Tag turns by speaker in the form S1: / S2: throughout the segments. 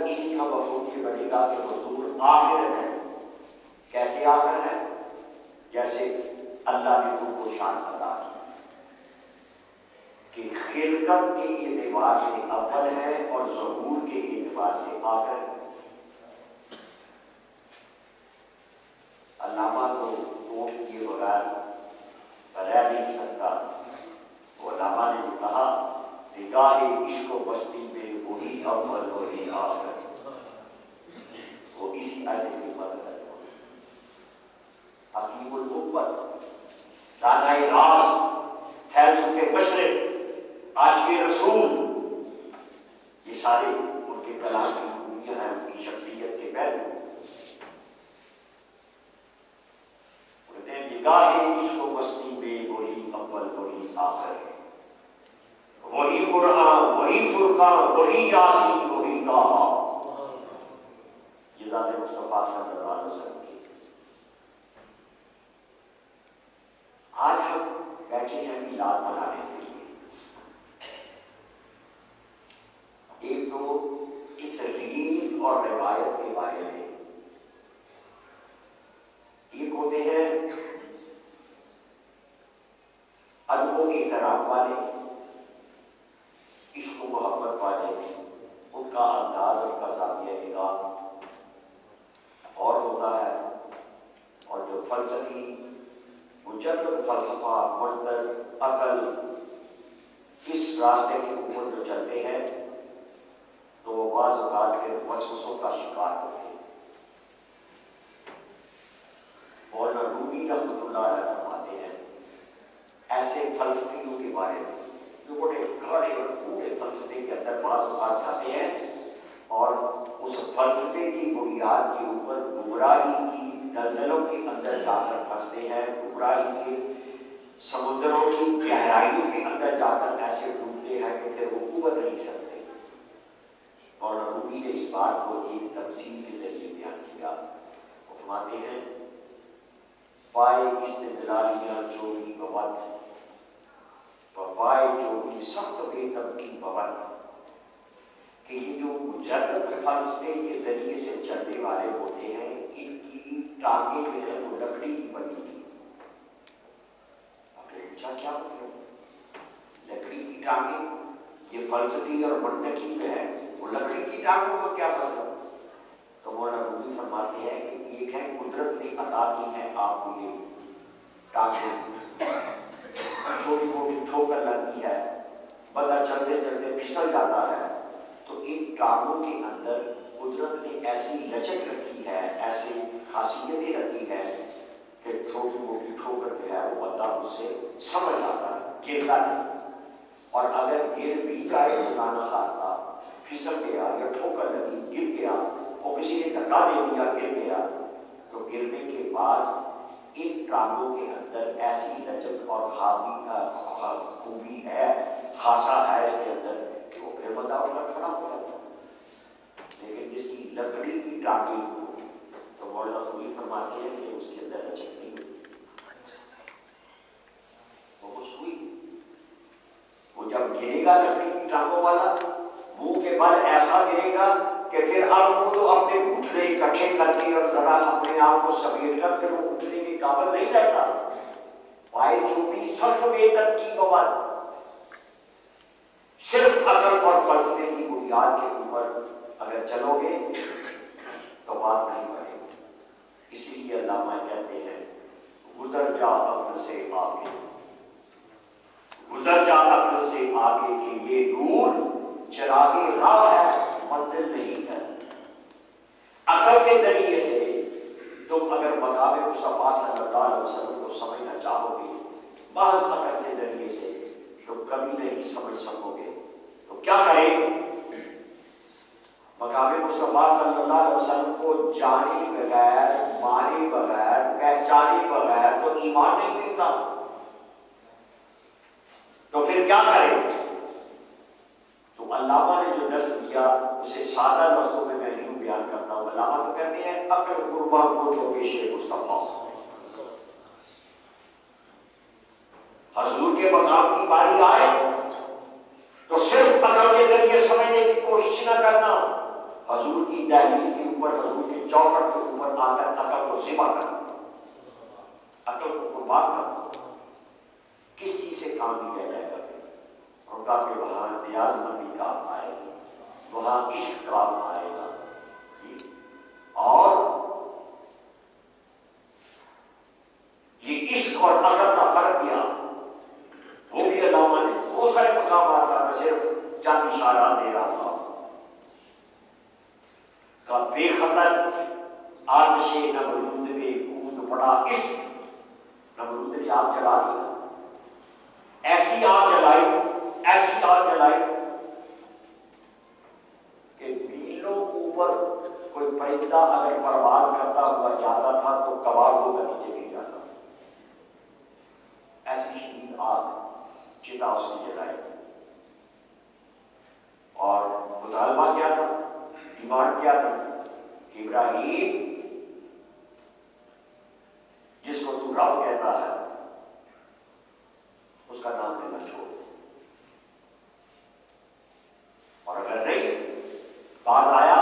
S1: इसी का मफहूम ये बनेगा कि हुजूर आखिर है। कैसे आखिर है? जैसे अल्लाह ने उनको शान अदा की कि खिलकत के एतबार से अव्वल है और ज़हूर के एतबार से आखिर है। अल्लामा को कोट किए बगैर रह नहीं सकता। वो अल्लामा ने जो कहा, निगाहे इश्क व बस्ती में वही अव्वल वही आखिर, वो इसी आयत की मदद है। हकीमुल उम्मत, दानाए राज, फैलसुफे बशरे, आज के रसूल, ये सारे उनके कलाम की खूबियां हैं, उनकी शख्सियत के पहलू। कहते हैं निगाहे इश्क व बस्ती में वही अव्वल वही आखिर, वही कुरान वही फुरकान वही यासीन वही ताहा। ये ज़ात मुस्तफा सल्लल्लाहु अलैहि वसल्लम की। आज हम बैठे हैं मिलाद मनाने के लिए। एक तो इस रीत और रिवायत के बारे में, एक होते हैं अदब एहतराम वाले, इश्क मोहब्बत वाले, उनका अंदाज उनका ज़ाविया निगाह और होता है, और जो फलसफी मुजर्रद फलसफा मुंतर अकल इस रास्ते के ऊपर जो चलते हैं तो वो बाज़ औक़ात के वसवसों का शिकार होते हैं। मौलाना रूमी रहमतुल्लाह अलैह फरमाते हैं ऐसे फलसफियों के बारे में जो बड़े गाढ़े और पूरे फलसफे के अंदर बाज़ औक़ात जाते हैं और उस फलसफे की बुनियाद के ऊपर गुमराही की दलदलों के अंदर जाकर फंसते हैं, गुमराही के समुद्रों की गहराइयों के अंदर जाकर ऐसे डूबते हैं कि फिर वो उबर नहीं सकते। और रूमी ने इस बात को एक तमसील के जरिए बयान किया। वो फरमाते हैं पाए इस्तिदलालियां जो भी बवत, पाए जो भी सख्त बेतम की बवत, कि ये जो मुजर्रद फलसफे के जरिए से चलने वाले होते हैं, इनकी टांगे जो है वो लकड़ी की बनी हुई। आपने पूछा क्या मतलब? लकड़ी की टांगे, ये फलसफी और मंतकी में है, वो लकड़ी की टांगों का क्या मतलब? तो मौलाना रूमी फरमाते हैं कि एक है कुदरत ने अता की है आपको ये टांगे, छोटी मोटी ठोकर लगती है, बंदा चलते चलते फिसल जाता है, तो इन टांगों के अंदर कुदरत ने ऐसी लचक रखी है, ऐसी खासियतें रखी है कि छोटी मोटी ठोकर जो है वो बंदा उससे समझ आता है, गिरता नहीं। और अगर गिर भी जाए तो ना खासा फिसल गया या ठोकर लगी गिर गया और किसी ने धक्का दे दिया गिर गया, तो गिरने के बाद इन टांगों के अंदर ऐसी लचक और खूबी है, खासा है इसके अंदर कि वो फिर बंदा उठकर खड़ा हो जाता है। लेकिन जिसकी लकड़ी की टांगे हो तो मौलाना रूमी फरमाते हैं कि उसके अंदर लचक नहीं होती, वो कुछ हुई। वो जब गिरेगा लकड़ी की टांगों वाला, मुंह के बल ऐसा गिरेगा कि फिर अब वो तो अपने घुटने इकट्ठे करके और जरा अपने आप को समेट कर फिर वो उठने के काबिल नहीं रहता। भाई चूंकि सख्त वेतन की बवाद, सिर्फ अकल और फलसफे की बुनियाद के ऊपर अगर चलोगे तो बात नहीं बनेगी। इसीलिए अल्लामा कहते हैं गुजर जा अक्ल से आगे, गुजर जा अक्ल से आगे कि ये नूर चिरागे राह है, मंजिल नहीं है। अकल के जरिए से तुम अगर मकाम मुस्तफा सल्लल्लाहु अलैहि वसल्लम को समझना चाहोगे, महज अकल के जरिए से तुम कभी नहीं समझ सकोगे। तो क्या करें? मकाम मुस्तफा सल्लल्लाहु अलैहि वसल्लम को जाने बगैर, माने बगैर, पहचाने बगैर तो ईमान नहीं मिलता। तो फिर क्या करें? तो अल्लामा ने जो दर्स दिया उसे सादा लफ्जों में मैं यूं बयान करता हूं। अल्लामा तो कहते हैं अकल कुर्बान को तो पेशे मुस्तफा, हजूर के मकाम की बारी आए तो सिर्फ अकल के जरिए समझने की कोशिश न करना, हजूर का कि वहां न्याजमंदी काम आएगी, वहां इश्क काम आएगा। और ये इश्क और अकल का फर्क किया, वो भी अल्लामा ने बहुत सारे मकाम आता, मैं सिर्फ चंद इशारा दे रहा था। का बेखतर आतिशे नमरूद में कूद पड़ा इश्क, नमरूद ने आग जला दिया, ऐसी आग जलाई, ऐसी आग जलाई कि मीलों ऊपर कोई परिंदा अगर परवाज करता हुआ जाता था तो कबाड़ होकर नीचे गिर जाता। ऐसी शदीद आग चिता उसने जलाई। और मुतालबा क्या था, डिमांड क्या थी कि इब्राहिम जिसको तू रब कहता है उसका नाम लेना छोड़, और अगर नहीं बाज आया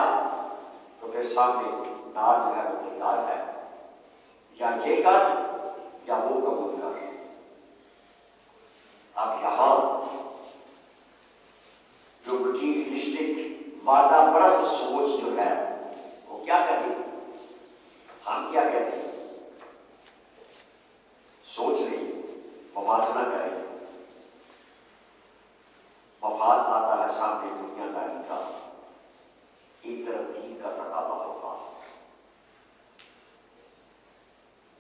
S1: तो फिर सामने नार जो है वो तैयार है, या ये कर या वो कबूल कर। अब यहां जो मटीरियलिस्टिक मादा परस्त सोच जो है वो क्या कहेगी, हम क्या कहते हैं, सोच रही मुवाजना करें, मफाद आता है सामने दुनियादारी का, एक तरफ दीन का तकाजा होगा,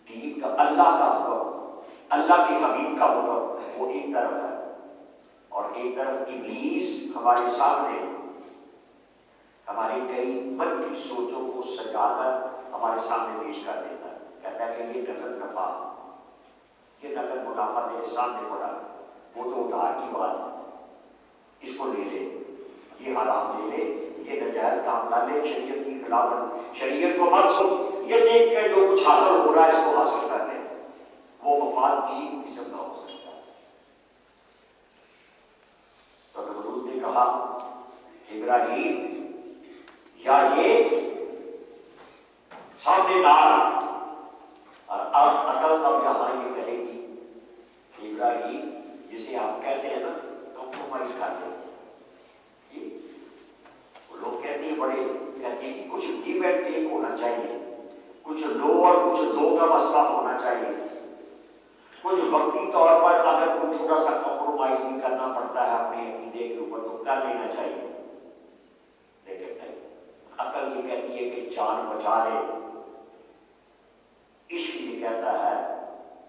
S1: दीन का अल्लाह का हुक्म, अल्लाह के हबीब का हुक्म वो एक तरफ है, और एक तरफ इब्लीस हमारे सामने हमारी कई मनफी सोचों को सजाकर हमारे सामने पेश कर देता है, कहता है कि ये नकद नफा, ये नकद मुनाफा मेरे सामने पड़ा, वो तो उधार की बात है, इसको ले ले, ये हराम ले ले, ये नजायज काम ला ले, शरीयत की खिलाफत, शरीयत को मत सोच, ये देख के जो कुछ हासिल हो रहा है इसको हासिल कर ले, वो मफाद किसी को किस्म का हो सकता है। तो नमरूद ने कहा इब्राहिम या ये सामने नार, और अब अकल अब यहां ये कहेगी इब्राहिम जिसे आप कहते हैं ना कॉम्प्रोमाइज कर ले, लोग कहते हैं बड़े कहते हैं कि कुछ गिव एंड टेक होना चाहिए, कुछ लो और कुछ दो का मसला होना चाहिए, कुछ वक्ती तौर पर अगर कुछ थोड़ा सा कॉम्प्रोमाइज भी करना पड़ता है अपने अकीदे के ऊपर तो कर लेना चाहिए, लेकिन नहीं, अकल ये कहती है कि जान बचा ले, इश्क ये कहता है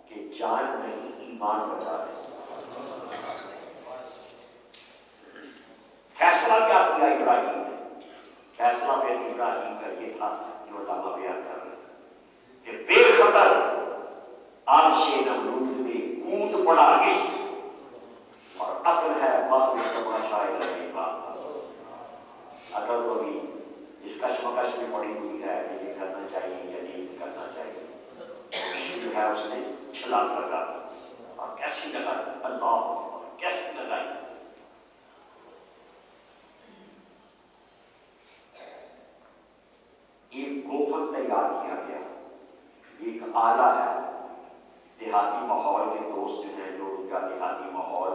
S1: कि जान नहीं ईमान बचा ले। फैसला क्या किया इब्राहिम ने, फैसला फिर इब्राहिम का ये था जो अल्लाह बयान कर रहे कि बेखतर आतिशे नमरूद में कूद पड़ा इश्क, और अक्ल है शायद अकल तो भी इस कश्मकश में पड़ी हुई है कि ये करना चाहिए या नहीं करना चाहिए, इश्क जो है उसने छलांग लगा, और कैसी लगा अल्लाह, कैसी लगाई, एक गोफन तैयार किया गया, एक आला है, देहाती माहौल के दोस्त जो हैं, लोग उनका देहाती माहौल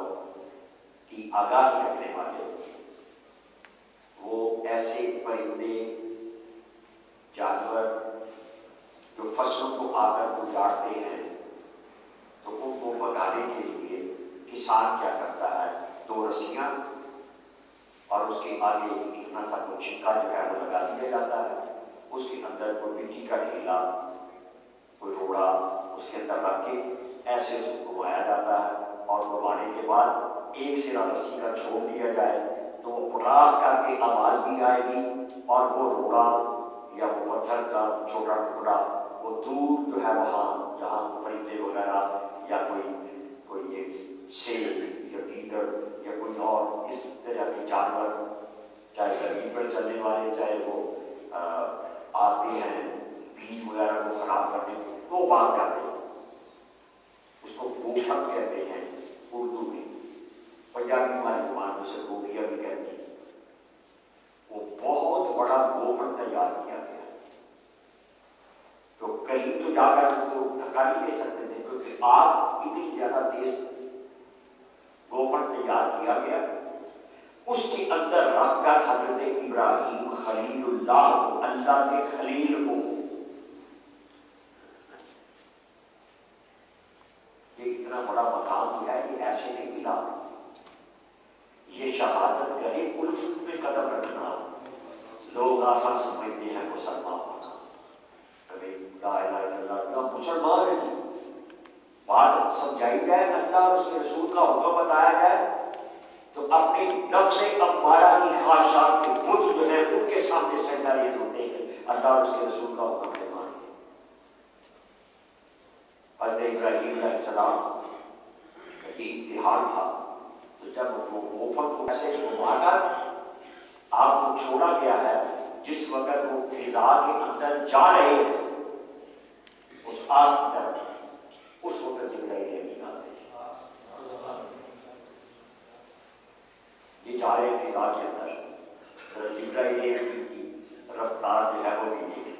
S1: की आगाही रखने वाले, वो ऐसे परिंदे जानवर जो फसलों को आकर उजाड़ते हैं, तो उनको भगाने के लिए किसान क्या करता है, दो रस्सियां और उसके आगे इतना सा कुछ छिक्का जो है वो लगा दिया जाता है, उसके अंदर कोई मिट्टी का ढेला, कोई रोड़ा उसके अंदर रख के ऐसे उसको घुमाया जाता है, और घुमाने के बाद एक सिरा रस्सी का छोड़ दिया जाए तो वो पुराख करके आवाज भी आएगी, और वो रोड़ा या वो पत्थर का छोटा टुकड़ा वो दूर जो है वहाँ जहाँ परिंदे वगैरह या कोई ये सेल या गीदड़ या कोई और इस तरह के जानवर, चाहे जमीन पर चलने वाले, चाहे वो आते हैं बीज वगैरह को खराब करने, वो बात करते हैं, उसको गोफन कहते हैं उर्दू में, पंजाबी हमारी जुबान में से गोभिया भी कहती है। वो बहुत बड़ा गोफन तैयार किया गया, तो करीब तो जाकर उसको धक्का नहीं दे सकते थे क्योंकि आग इतनी ज्यादा तेज, गोफन तैयार किया गया इब्राहिम खलीलुल्लाह को, अल्लाह के खलील को, ये इतना बड़ा मकाम दिया है कि ऐसे नहीं मिला। ये शहादत करे उल्फत में कदम रखना, लोग आसान समझते हैं मुसलमान होना, कभी ला इलाहा इल्लल्लाह मुसलमान है। बात समझाई जाए, अल्लाह और उसके रसूल का हुक्म बताया जाए, तो अपनी नफ्स अम्मारा की ख्वाहिशात के बुत जो है उनके सामने सजदा रेज़ होते हैं, अल्लाह और उसके रसूल का हुक्म नहीं मानते। हज़रत इब्राहीम अलैहिस्सलाम का इम्तिहान था, तो जब वो ओपन को ऐसे घुमाकर आपको छोड़ा गया है, जिस वक्त वो फिजा के अंदर जा रहे हैं उस आग की तरफ, उस वक्त जिब्राइल अमीन आते थे। ये जा रहे फिजा के अंदर, तो जिब्राइल अमीन की रफ्तार जो है वो भी देखे।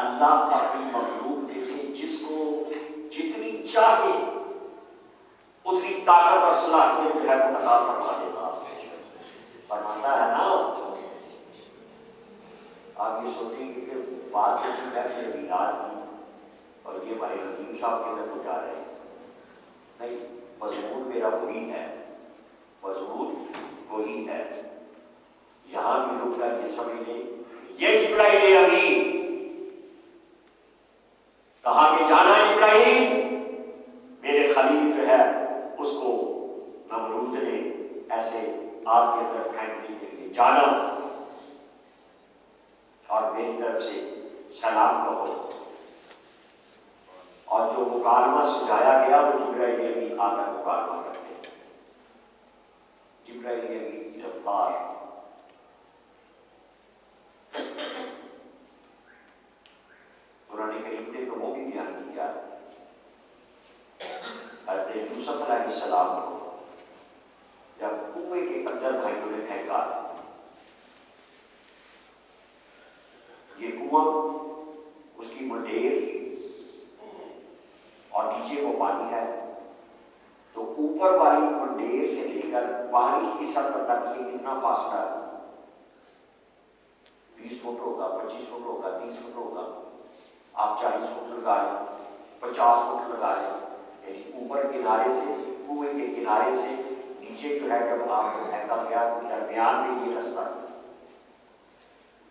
S1: अल्लाह अपनी मखलूक में से जिसको जितनी चाहे उतनी ताकत और सलाहियत जो है वो अता फरमा देता, फरमाता है ना। आप ये सोचेंगे कि बात तो ठीक है फिर बीमार की और ये हमारे हकीम साहब के अंदर को जा रहे हैं, नहीं, मजमून मेरा वही है, मजमून वही है। यहां भी रुक कर ये समझ लें, ये जिब्राइल अमीन कहा कि जाना इब्राहिम, मेरे खलील जो है उसको नमरूद ने ऐसे आग के अंदर फेंकने के लिए जाना और मेरी तरफ से सलाम कहो। और जो मुकालमा सुझाया गया वो जिब्राइल अमीन आकर मुकालमा करते हैं। जिब्राइल अमीन की रफ्तार कुरान करीम ने तो वो भी बयान किया, हज़रत यूसुफ अलैहिस्सलाम को जब कुएं के अंदर भाइयों ने फेंका, ये कुआं उसकी मुंडेर और नीचे वो पानी है, तो ऊपर वाली मुंडेर से लेकर पानी की सतह तक ये कितना फासला है? 20 फुट होगा, 25 फुट होगा, 30 फुट होगा। आप 40 फुट लगा लें, 50 फुट लगा लें, यानी ऊपर किनारे से, कुएं के किनारे से नीचे जो है जब आपको फेंका गया तो दरमियान में ये रास्ता।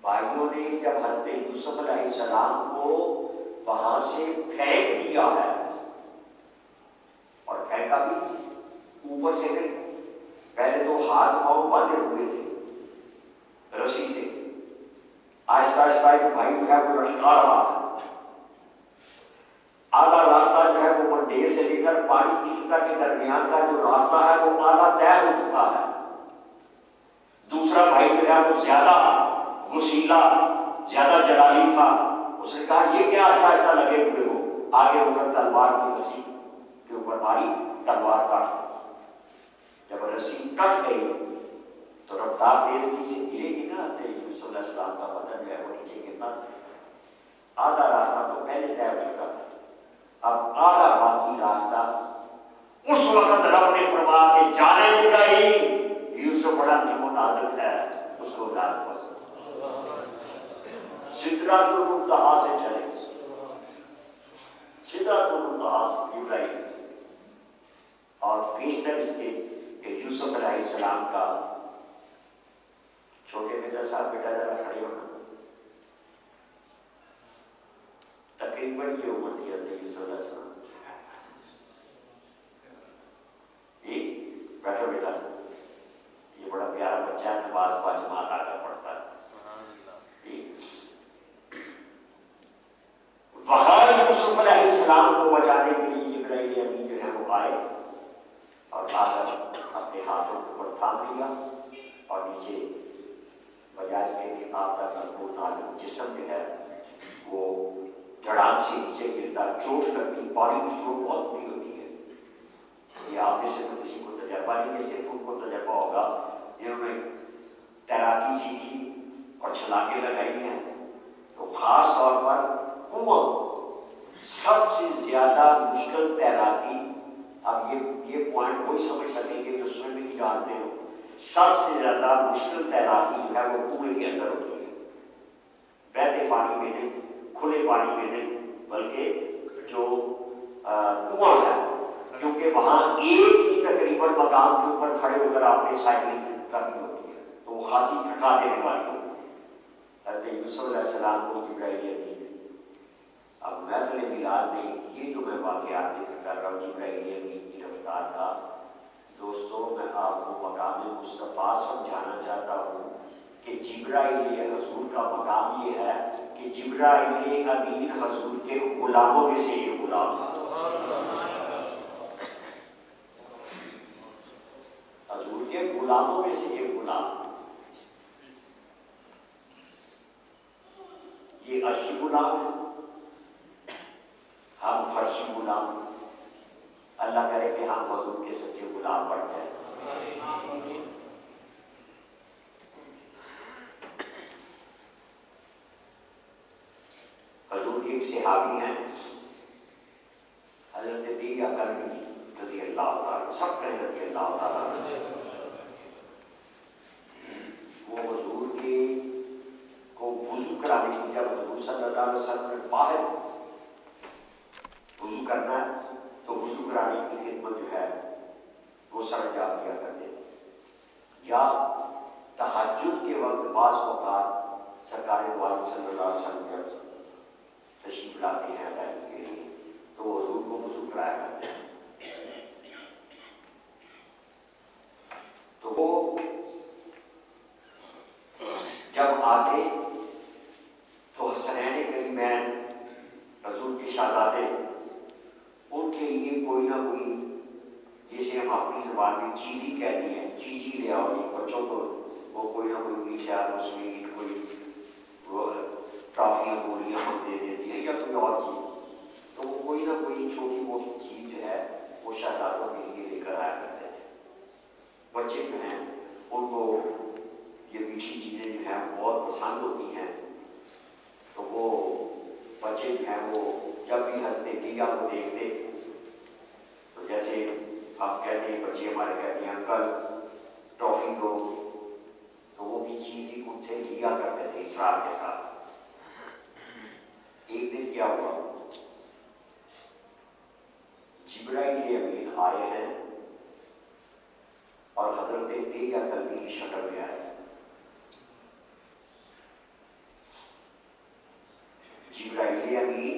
S1: भाइयों ने जब हज़रत यूसुफ अलैहिस्सलाम को वहां से फेंक दिया है, और फेंका भी ऊपर से नहीं, पहले तो हाथ पांव बांधे हुए थे रस्सी से, आहिस्ता आहिस्ता एक भाई जो है वो लटका रहा है, आधा रास्ता जो है वो मंडेर से लेकर पानी की सतह के दरमियान का जो रास्ता है वो आधा तय हो चुका है। दूसरा भाई जो है वो ज्यादा गुस्सीला, ज्यादा जलाली था, उसने कहा ये क्या आहिस्ता आहिस्ता लगे हुए हो, आगे होकर तलवार की रस्सी के ऊपर मारी, तलवार काट दी। जब रस्सी कट गई तो रफ्तार तेजी से गिरेगी ना, तो यूसुफ अलैहिस्सलाम का बदन जो है वो नीचे गिरना। आधा रास्ता तो पहले तय हो चुका था, अब आधा बाकी रास्ता। उस वक्त रब ने फरमाया कि जाने इब्राहिम, यूसुफ बड़ा नाजुक है, उसको दाद पर सिदरातुल मुंतहा से चले, सिदरातुल मुंतहा से इब्राहिम, और बेशतर इसके कि यूसुफ अलैहिस्सलाम का छोटे बेटा साहब, बेटा जरा खड़े होना, तकरीबन ये उम्र थी यूसुफ अलैहिस्सलाम। बैठो बेटा, ये बड़ा प्यारा बच्चा है, नमाज बाजमात आकर पढ़ता है। वहां यूसुफ अलैहिस्सलाम को बचाने के लिए जिब्राइल अमीन जो है वो आए और आकर अपने हाथों को ऊपर थाम लिया और नीचे बजाय इसके कि आपका मजबूत नाजुक जिस्म जो है वो जड़ाम से नीचे गिरता, चोट लगती, पानी की चोट बहुत बुरी होती है। ये आप में से तो किसी को तजर्बा नहीं है, सिर्फ उनको तजर्बा होगा जिन्होंने तैराकी सीखी और छलांगे लगाई हैं। तो खास तौर पर कुआं सबसे ज्यादा मुश्किल तैराकी, अब ये पॉइंट वही समझ सकेंगे जो स्विमिंग जानते हो, सबसे ज्यादा मुश्किल तैराकी जो है वो कुएं के अंदर होती है, बहते पानी में नहीं, खुले पानी में नहीं, बल्कि जो कुआं है, क्योंकि वहां एक ही तकरीबन मकाम के ऊपर खड़े होकर आपने साइकिल करनी होती है, तो वो खासी थका देने वाली होती है। हज़रत यूसुफ अलैहिस्सलाम को जिब्राइल अमीन, अब महफिल मिलाद में ये जो मैं वाक़यात जिक्र कर रहा हूँ जिब्राइल अमीन की रफ्तार का, दोस्तों मैं आपको मकाम मुस्तफ़ा समझाना चाहता हूँ कि जिब्राइल हजूर का मकाम ये है कि जिब्राइल अमीन हजूर के गुलामों में से एक गुलाम, हजूर के गुलामों में से एक गुलाम। ये अर्शी गुलाम है, हम फर्शी गुलाम। अल्लाह करे कि हम हजूर के सच्चे गुलाम बन जाए। हजूर के एक सहाबी हैं हजरत दिया कल्बी रज़ी अल्लाह ताला, सब कहें रज़ी अल्लाह ताला। वो हजूर के को वुजू कराने की, जब हजूर सल्लल्लाहु अलैहि वसल्लम ने बाहर वुजू करना है तो वुजू कराने की खिदमत जो है वो सरंजाम किया करते थे। या तहज्जुद के वक्त बाज़ औक़ात सरकार दो आलम सल्लल्लाहु अलैहि वसल्लम जब तशरीफ लाते हैं अदायगी के लिए तो वो हुजूर को वुजू कराया करते हैं। तो वो जब आते तो हसनैन करीमैन रसूल के शहजादे, उनके लिए कोई ना कोई, जैसे हम अपनी ज़बान में चीज़ी कहती हैं, चीज़ी ले आओ जी बच्चों को, वो कोई ना कोई मीठा स्वीट, कोई वो टॉफियाँ गोलियाँ हम दे देती हैं या कोई और चीज़, तो वो कोई ना कोई छोटी मोटी चीज़ जो है वो शहजादों के लिए लेकर आया करते थे। बच्चे जो हैं उनको ये मीठी चीज़ें जो हैं बहुत पसंद होती हैं, तो वो बच्चे जो हैं वो जब भी हंसते दिया को देखते, तो जैसे हम कहते हैं बच्चे हमारे कहते हैं अंकल टॉफी दो, तो वो भी चीज़ ही उनसे लिया करते थे इसरार के साथ। एक दिन क्या हुआ, जिब्राइल अमीन आए हैं और हजरत दिया कल्बी की शक्ल में आए। जिब्राइल अमीन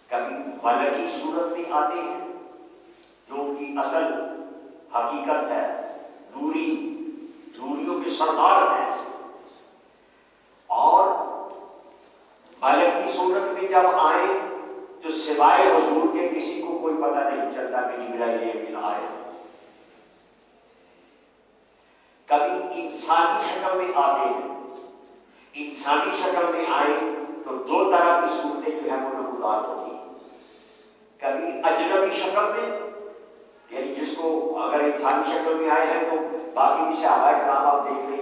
S1: कभी मलकी सूरत में आते हैं जो उनकी असल हकीकत है, दूरियों के सरदार हैं, और मलकी सूरत में जब आए तो सिवाय हुजूर के किसी को कोई पता नहीं चलता कि जिब्राइल अमीन आए। कभी इंसानी शक्ल में आते हैं, इंसानी शक्ल में आए तो दो तरह की सूरतें जो है वो नमूदार होती हैं। कभी अजनबी शक्ल में, यानी जिसको अगर इंसानी शक्ल में आए हैं तो बाकी भी सहाबा किराम आप देख रहे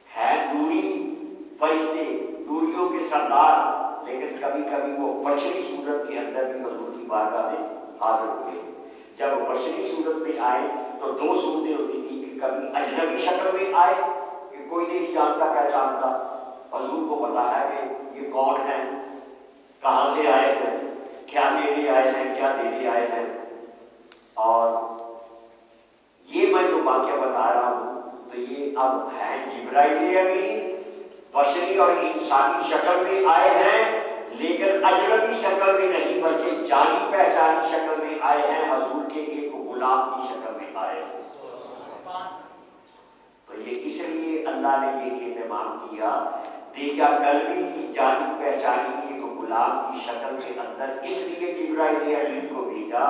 S1: हैं दूरी फरिश्ते, दूरियों के सरदार, लेकिन कभी कभी वो बशरी सूरत के अंदर भी हुजूर की बारगाह में हाजिर हुए। जब वो बशरी सूरत में आए तो दो सूरतें होती थी कि कभी अजनबी शक्ल में आए कि कोई नहीं जानता पहचानता, हुजूर को पता है कि ये कौन है, कहाँ से आए हैं, क्या लेने आए हैं, क्या देने आए हैं। और ये मैं जो वाक्य बता रहा हूँ तो ये अब है जिब्राइल अमीन बशरी और इंसानी शक्ल में आए हैं, लेकिन अजनबी शक्ल में नहीं बल्कि जानी पहचानी शक्ल में आए हैं, हुजूर के एक गुलाम की शक्ल में आए हैं। तो ये इसलिए अल्लाह ने ये एहतमाम किया, दिया कल्बी की जानी पहचानी एक गुलाम की शक्ल के अंदर, इसलिए जिब्राइल अमीन को भेजा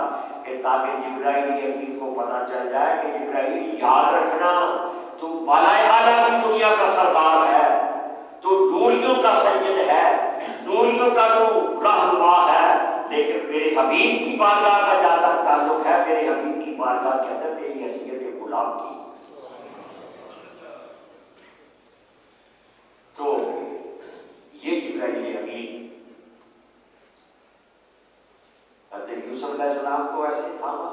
S1: कि ताकि जिब्राइल अमीन को पता चल जाए कि जिब्राइल याद रखना, तू बालाए आला की दुनिया का सरदार है, तो दूरियों का सैयद है, दूरियों का तो रहनुमा है, लेकिन मेरे हबीब की बारगाह का ज्यादा ताल्लुक है, मेरे हबीब की बारगाह के अंदर तेरी हैसियत गुलाम की। तो ये जिब्राइल अमीन हज़रत यूसुफ अलैहिस्सलाम को ऐसे थामा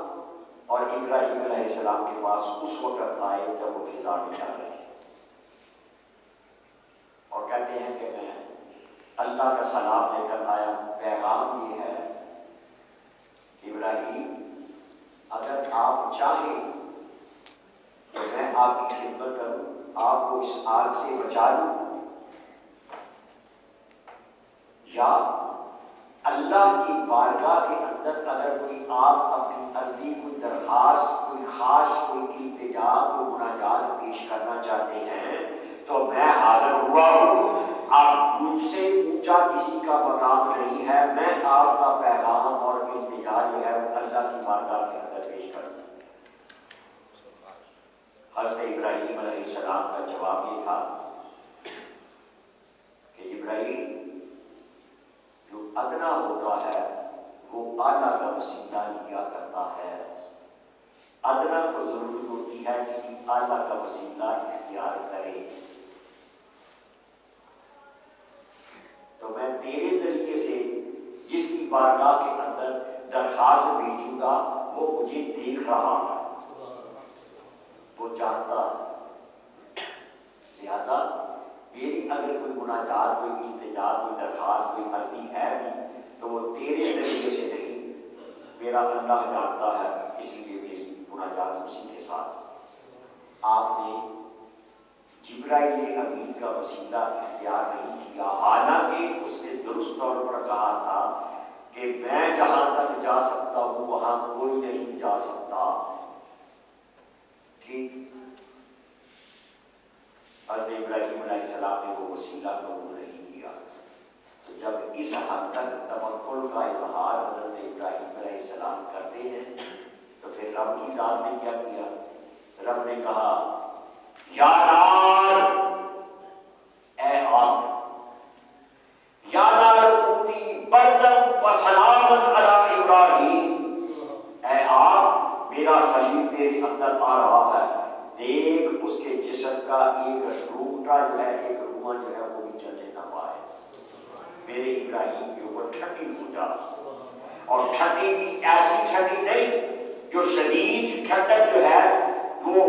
S1: और इब्राहीम अलैहिस्सलाम के पास उस वक्त आए जब वो फिजा में जा रहे थे और कहते हैं कि मैं अल्लाह का सलाम लेकर आया। पैगाम ये है इब्राहीम, अगर आप चाहें तो मैं आपकी खिदमत करूं, आपको इस आग से बचा दूं, या अल्लाह की बारगाह के अंदर अगर कोई आप अपनी अर्जी, कोई दरखास्त, कोई खास, कोई इल्तिजा, कोई मुनाजात पेश करना चाहते हैं तो मैं हाजिर हुआ हूँ। आप मुझसे ऊंचा किसी का मकाम नहीं है, मैं आपका पैगाम और इल्तिजा जो है अल्लाह की बारगाह के अंदर पेश करूँ। हज़रत इब्राहीम अलैहिस्सलाम का जवाब ये था कि इब्राहीम, जो अदना होता है वो आला का वसीला लिया करता है। अदना को जरूरत होती है किसी आला का वसीला इख्तियार करे। तो मैं तेरे जरिए से जिसकी बारगाह के अंदर दरखास्त भेजूंगा वो मुझे देख रहा है, वो जानता है। लिहाजा मेरी अगर कोई मुनाजात, कोई इल्तिजा, कोई दरखास्त, कोई अर्जी है भी तो वो तेरे जरिए से नहीं, मेरा अल्लाह जानता है, इसलिए मेरी मुनाजात उसी के साथ। आपने जिब्राइल अमीन का वसीला इख्तियार नहीं किया, हालांकि उसने दुरुस्त तौर पर कहा था कि मैं जहां तक जा सकता हूं वहां कोई नहीं जा सकता। ठीक, हज़रत इब्राहीम अलैहिस्सलाम ने वो वसीला कबूल नहीं किया। तो जब इस हद तक तवक्कुल का इजहार हज़रत इब्राहीम अलैहिस्सलाम करते हैं तो फिर रब की ज़ात ने क्या किया? रब ने कहा, या नार, ए आग, या नार कूनी बर्दन व सलामन अला इब्राहीम, ए आग, मेरा खलील तेरे अंदर आ रहा है, देख उसके जिस्म का एक रूंगटा जो है, एक रुआ जो है वो भी चलने ना पाए। मेरे इब्राहीम के ऊपर ठंडी हो जा, और ठंडी भी ऐसी ठंडी नहीं जो शदीद ठंडक जो है वो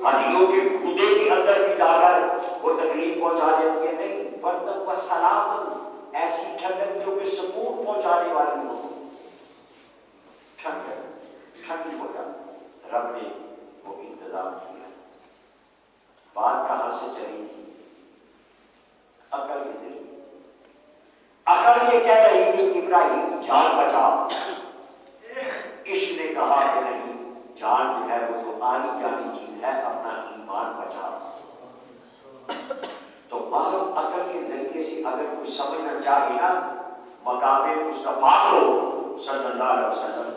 S1: हड्डियों के गुदे के अंदर भी जाकर वो तकलीफ पहुंचा देती है, नहीं, बर्दन व सलामन, ऐसी ठंडक जो कि सुकून पहुंचाने वाली हो। ठंडक ठंडी हो जा, रब ने वो इंतजाम किया। बात कहां से चली थी? अकल के जरिए। अकल ये कह रही थी इब्राहीम जान बचा, इश्क ने कहा कि नहीं, जान जो है वो तो आनी जानी चीज है, अपना ईमान बचा। तो महज अकल के जरिए से अगर कुछ समझना चाहे ना मकामे मुस्तफा को सल्लल्लाहु अलैहि वसल्लम,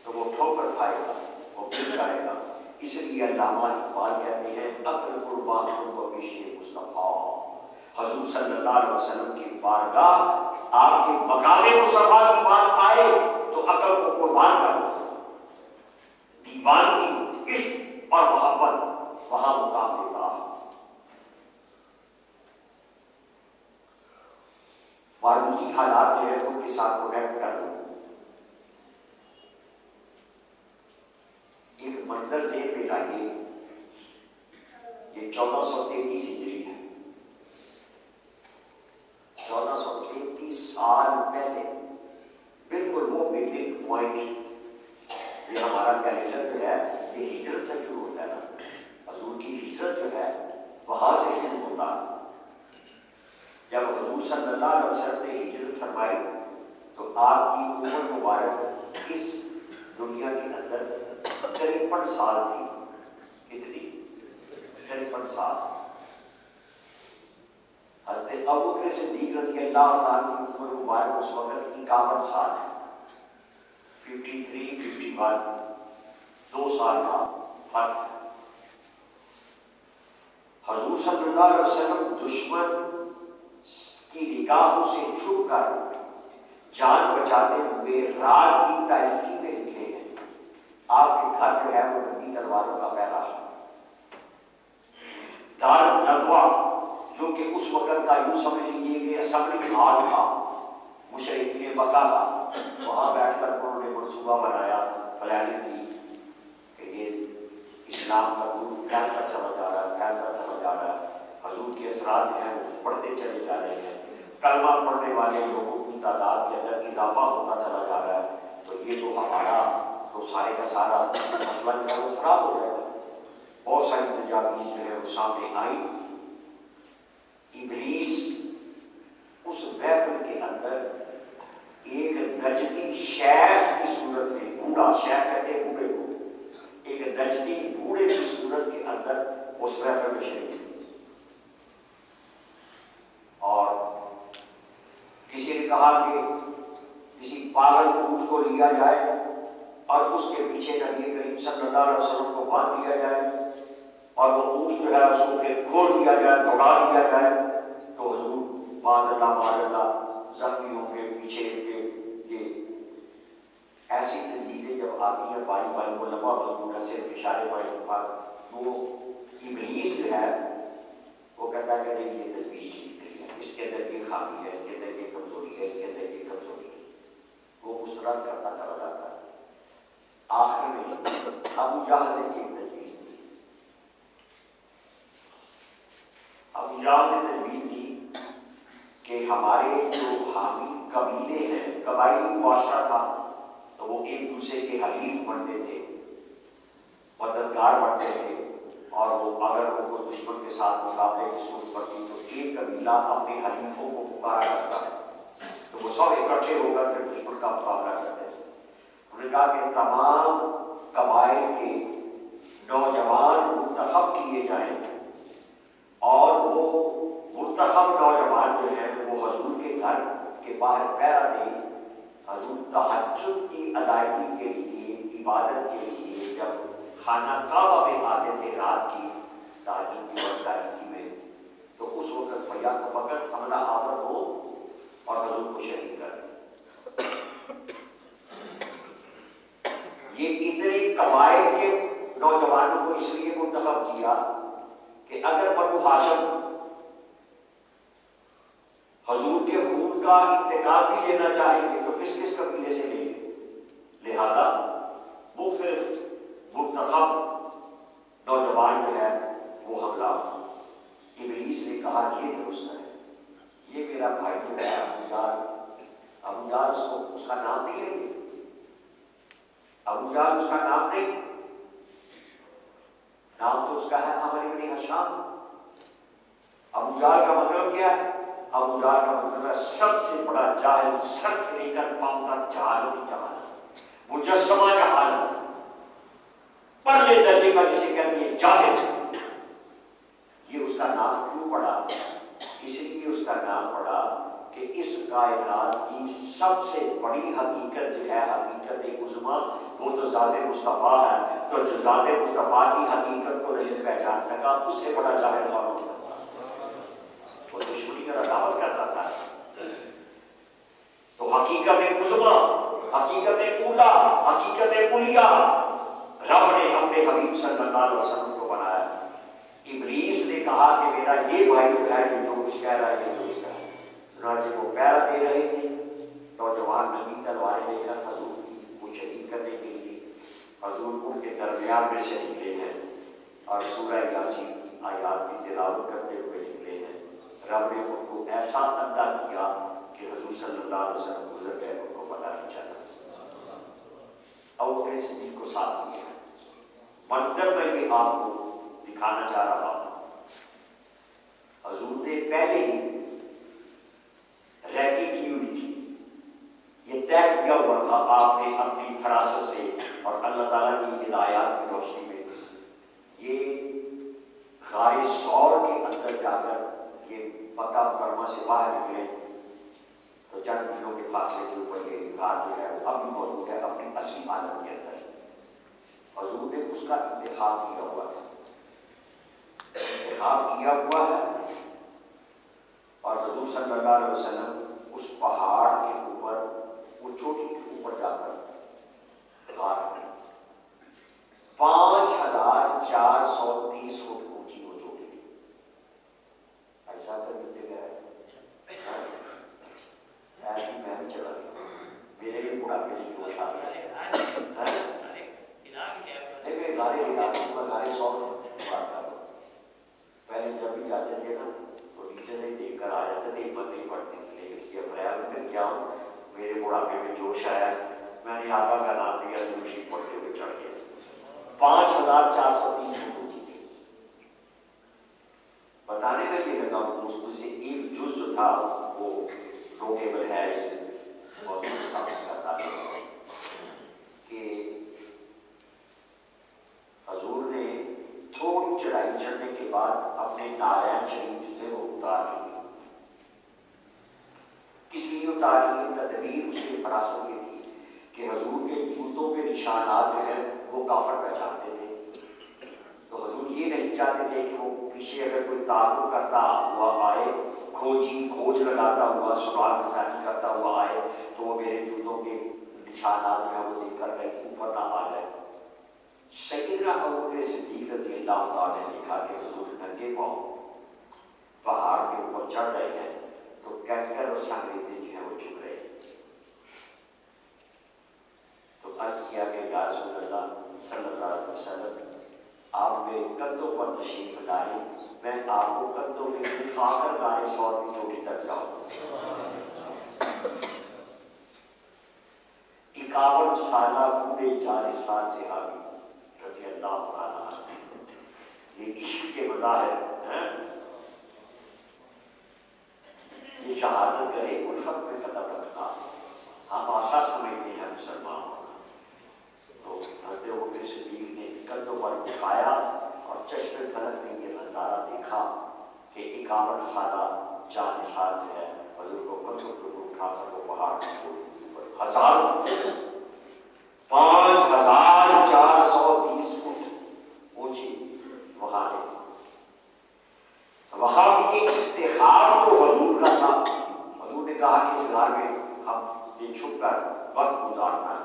S1: तो वो ठोकर खाएगा, वो गिर जाएगा। इसलिए अल्लामा इकबाल कहते हैं, अक्ल कुर्बान को पेशे मुस्तफा, हजूर सल्लल्लाहु अलैहि वसल्लम की बारगाह आपके मकामे मुस्तफा की बात आए तो अकल को कुर्बान कर दो। दीवानगी, इश्क और मोहब्बत वहां मुकाम देता है। मारूसी हालात जो है उनके साथ प्रोटेक्ट कर दो। एक मंजर से पे लाइए, ये 1433 हिजरी है। 1433 साल पहले बिल्कुल वो बिल्डिंग पॉइंट, ये हमारा कैलेंडर जो है ये हिजरत से शुरू होता है ना, हजूर की हिजरत जो है वहां से शुरू होता है। जब हजूर सल्लल्लाहु अलैहि वसल्लम ने हिजरत फरमाई तो आपकी उम्र मुबारक इस दुनिया के अंदर 53 साल थी। कितनी? 53 साल। हज़रत अबू बकर सिद्दीक़ रज़ियल्लाहु अन्हु की उम्र मुबारक उस वक्त 51 साल है। 53, 51, 2 साल का फर्क है। हजूर सल्लल्लाहु अलैहि वसल्लम दुश्मन की निगाहों से छुपकर जान बचाते हुए रात की तारीकी में निकले हैं। आपके घर जो है वो नंगी तलवारों का पहरा है। दार नदवा जो कि उस वक्त का यूं समझ लीजिए कि असेंबली हॉल था मुशरिकीन मक्का का, वहां बैठकर उन्होंने मंसूबा बनाया, प्लानिंग की इस्लाम का नूर फैलता चला जा रहा है, फैलता चला जा रहा है। हजूर के असरात हैं वो बढ़ते चले जा रहे हैं। कलमा पढ़ने वाले लोगों की तादाद के अंदर इजाफा होता चला जा रहा है। तो ये तो हमारा तो सारे का सारा मसला जो है वो खराब हो जाएगा। बहुत सारी तजावीज़ जो है वो सामने आई। इब्लीस उस महफिल के अंदर एक नजदी शेख की सूरत में, बूढ़ा शेख कहते हैं बूढ़े को, एक नजदी बूढ़े की सूरत के अंदर उस महफिल में शरीक। और किसी ने कहा कि किसी पागल ऊँट को लिया जाए और उसके पीछे नबी करीम सल्लल्लाहु अलैहि वसल्लम को बांध दिया जाए और वो ऊँट जो है उसको फिर खोल दिया जाए, दौड़ा दिया जाए, तो हुजूर माज़अल्लाह जख्मी होंगे पीछे के। ये ऐसी तजवीज़ें जब आती हैं बारी बारी को लंबा मजबूर से इशारे पर वो इब्लीस जो है वो कहता है कि नहीं ये तजवीज़ ठीक नहीं है, इसके अंदर ये खामी है, इसके अंदर ये कमजोरी है, इसके अंदर ये कमजोरी है। वो मुस्तरद करता चला जाता है। आखिर में अबू जहल ने एक तजवीज़ दी। अबू जहल ने तजवीज़ दी कि हमारे जो हामी कबीले हैं, कबायली मुआशरा था, तो वो एक दूसरे के हलीफ बनते थे, मददगार बनते थे। और वो अगर उनको दुश्मन के साथ मुकाबले की सूरत पड़ती तो एक कबीला अपने हलीफों को पुकारा करता है, तो वो सब इकट्ठे होकर के दुश्मन का मुकाबला करते थे। उन्होंने कहा कि तमाम कबाइल के नौजवान मुंतखब किए जाएं और वो मुंतखब नौजवान जो है वो हजूर के घर के बाहर पहरा दें। हजूर तहज्जुद की अदायगी के लिए, इबादत के लिए जब खाना काबा में आते थे रात की तहज्जुद की वक्तारी में, तो उस वक्त भैया को पकड़ हमला आवर हो और हजूर को शहीद कर। ये इतने कबाइल के नौजवानों को इसलिए मुंतखब किया कि अगर बनु हाशिम हजूर के खून का इंतकाम भी लेना चाहेंगे तो किस किस कबीले से लेंगे। लिहाजा मुख्तलिफ मुंतखब नौजवान जो है वो हमला। इब्लीस ने कहा ये दुरुस्त है, ये मेरा भाई जो है अबू जहल उसको उसका नाम नहीं है, अबू जहल उसका नाम नहीं, नाम तो उसका है अमर इब्न हिशाम। अबू जहल का मतलब क्या है? अबू जहल का मतलब है सबसे बड़ा जाहिल, सर से लेकर पांव तक जहालत ही जहालत, मुजस्समा जहालत, पहले दर्जे का जिसे कहते हैं जाहिल। ये उसका नाम क्यों पड़ा? इसलिए उसका नाम पड़ा कि इस कायनात की सबसे बड़ी हकीकत जो है, हकीकत उज़्मा, वो तो ज़ाते मुस्तफ़ा है। तो जो ज़ाते मुस्तफ़ा की हकीकत को नहीं पहचान सका उससे बड़ा जाहिल और हो सकता। वो दुश्मनी का दावत करता था। तो हकीकत उज़्मा, हकीकत उला, हकीकत उलिया रब ने अपने हबीब सल्लल्लाहु अलैहि वसल्लम को बनाया। इब्लीस ने कहा कि मेरा ये भाई जो है जो कुछ कह रहा है ये दुरुस्त है। चुनांचे को पैरा दे रहे थे नौजवान नबी तलवारें लेकर हजूर की वो शहीद करने के लिए। हजूर उनके दरमियान में से निकले हैं और सूरह यासीन की आयात की तिलावत करते हुए निकले हैं। रब ने उनको ऐसा अंधा किया कि हजूर सल्लल्लाहु अलैहि वसल्लम गुजर गए, उनको पता नहीं चला। अब अपने सिद्दीक को साथ लिया मंजर में ये आपको दिखाना चाह रहा हूं। हजूर ने पहले ही रैकी की हुई थी, ये तय किया हुआ था आपने अपनी फरासत से और अल्लाह ताला की हिदायत की रोशनी में ये गारे सौर के अंदर जाकर ये मक्का मुकर्रमा से बाहर निकले। तो चंद दिनों के फासले के ऊपर ये गार जो है वो अब भी मौजूद है अपनी असली हालत के अंदर। हजूर ने उसका इंतखाब किया हुआ था, इंतखाब किया हुआ है। और हजूर सल्लल्लाहु अलैहि वसल्लम उस पहाड़ के ऊपर, वो चोटी के ऊपर जाकर गार 5430 फुट ऊंची वो चोटी थी। ऐसा कर मिलते गए ऐसी मैं भी चला गया, मेरे लिए बुढ़ापे से जोश आ गया। नहीं मैं गारे देगा तो गाने 100 बात करो। पहले जब भी जाते थे ना तो नीचे से देख कर आ जाते थे, हिम्मत नहीं पड़ती थी, लेकिन ये प्रयाग में क्या हूँ, मेरे बुढ़ापे में जोश आया, मैंने आका का नाम दिया, दूसरी पढ़ते हुए चढ़ गया 5430 फोटो जीते। बताने में ये लगा उसमें से एक जुज जो था वो नोटेबल है इस मौजूद के साथ करता है कि हजूर ने थोड़ी चढ़ाई चढ़ने के बाद अपने नारायण शरीफ जो थे वो उतार लिए। किस लिए उतार लिए? तदबीर उसकी फरासत ये थी कि हजूर के जूतों के निशानात जो है वो काफर पहचानते थे, तो हजूर ये नहीं चाहते थे कि वो पीछे अगर कोई ताल्लुक करता हुआ आए, खोज लगाता हुआ, सुराग निशानी करता हुआ आए, तो वो मेरे जूतों के निशानात जो है वो देखकर कहीं ऊपर ना आ जाए। सैयदना अबू बकर सिद्दीक रज़ी अल्लाह तआला ने लिखा कि हुजूर नंगे पांव पहाड़ के ऊपर चढ़ रहे हैं तो कैंकर और संगरेज़े जो है वो चुभ रहे हैं। तो अर्ज किया कि या रसूल अल्लाह सल्लल्लाहु अलैहि वसल्लम, आप मेरे कंधों पर तशरीफ लाए, मैं आपको कंधों में उठाकर गाने 100 की चोटी तक जाऊं। 51 साल बूढ़े 40 साल से आगे रज़ी अल्लाह तआला, ये इश्क के मज़ाहिर हैं। ये शहादत करे उल्फत में कदम रखना हम आशा समझते हैं मुसलमान होना। तो हज़रत अबू बकर सिद्दीक ने कंधों पर उठाया और चश्मे फलक में ये नज़ारा देखा कि 51 साल जानिसार जो है हजूर को कंधों पर उठाकर वो पहाड़ हजारों 5430 फुट ऊंची वहां है। वहां भी एक इफ्तिखार तो हजूर का था। हजूर ने कहा कि इस घर में हम ये छुप कर वक्त गुजारना है।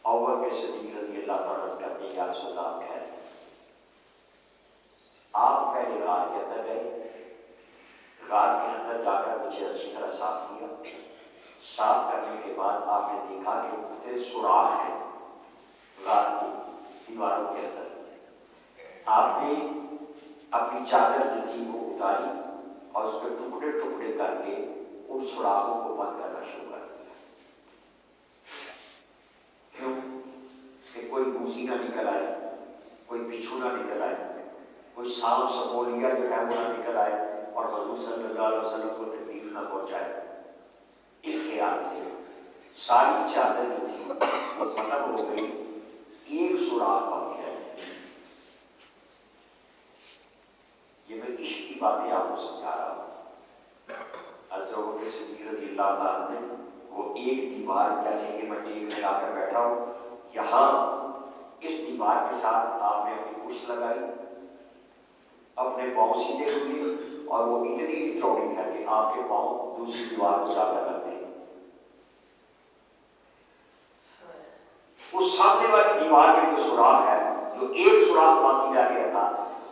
S1: अबू बकर सिद्दीक रज़ी अल्लाह तआला अन्हु कहते हैं, या रसूल अल्लाह खैर, आप पहले गार के अंदर गए, गार के अंदर जाकर मुझे अच्छी तरह साफ किया। साफ करने के बाद आपने देखा कि मुख्तलिफ सुराख है गार की दीवारों के अंदर। आपने अपनी चादर जो थी वो उतारी और उसके टुकड़े टुकड़े करके उन सुराखों को बंद करना शुरू कर दिया। क्यों? कि कोई मूसी ना निकल आए, कोई बिच्छू ना निकल आए, कोई सांप सपोलिया जो है वो ना निकल आए और हजूर सल्लल्लाहु अलैहि वसल्लम को तकलीफ ना पहुंचाए। इस ख्याल से सारी चादर जो थी वो खत्म हो गई, एक सुराख बाकी रह गया। ये मैं इश्क की बातें आपको समझा रहा हूँ। हज़रत अबू बकर सिद्दीक रज़ी अल्लाह तआला ने वो एक दीवार, जैसे कि मैं टीवी में आकर बैठा हूँ, यहाँ इस दीवार के साथ आपने अपनी कुर्स लगाई, अपने पाँव सीधे हुए और वो इतनी ही चौड़ी है कि आपके पाँव दूसरी दीवार को जाकर लगते हैं। उस सामने वाली दीवार में जो सुराख है, जो एक सुराख बाकी रह गया था,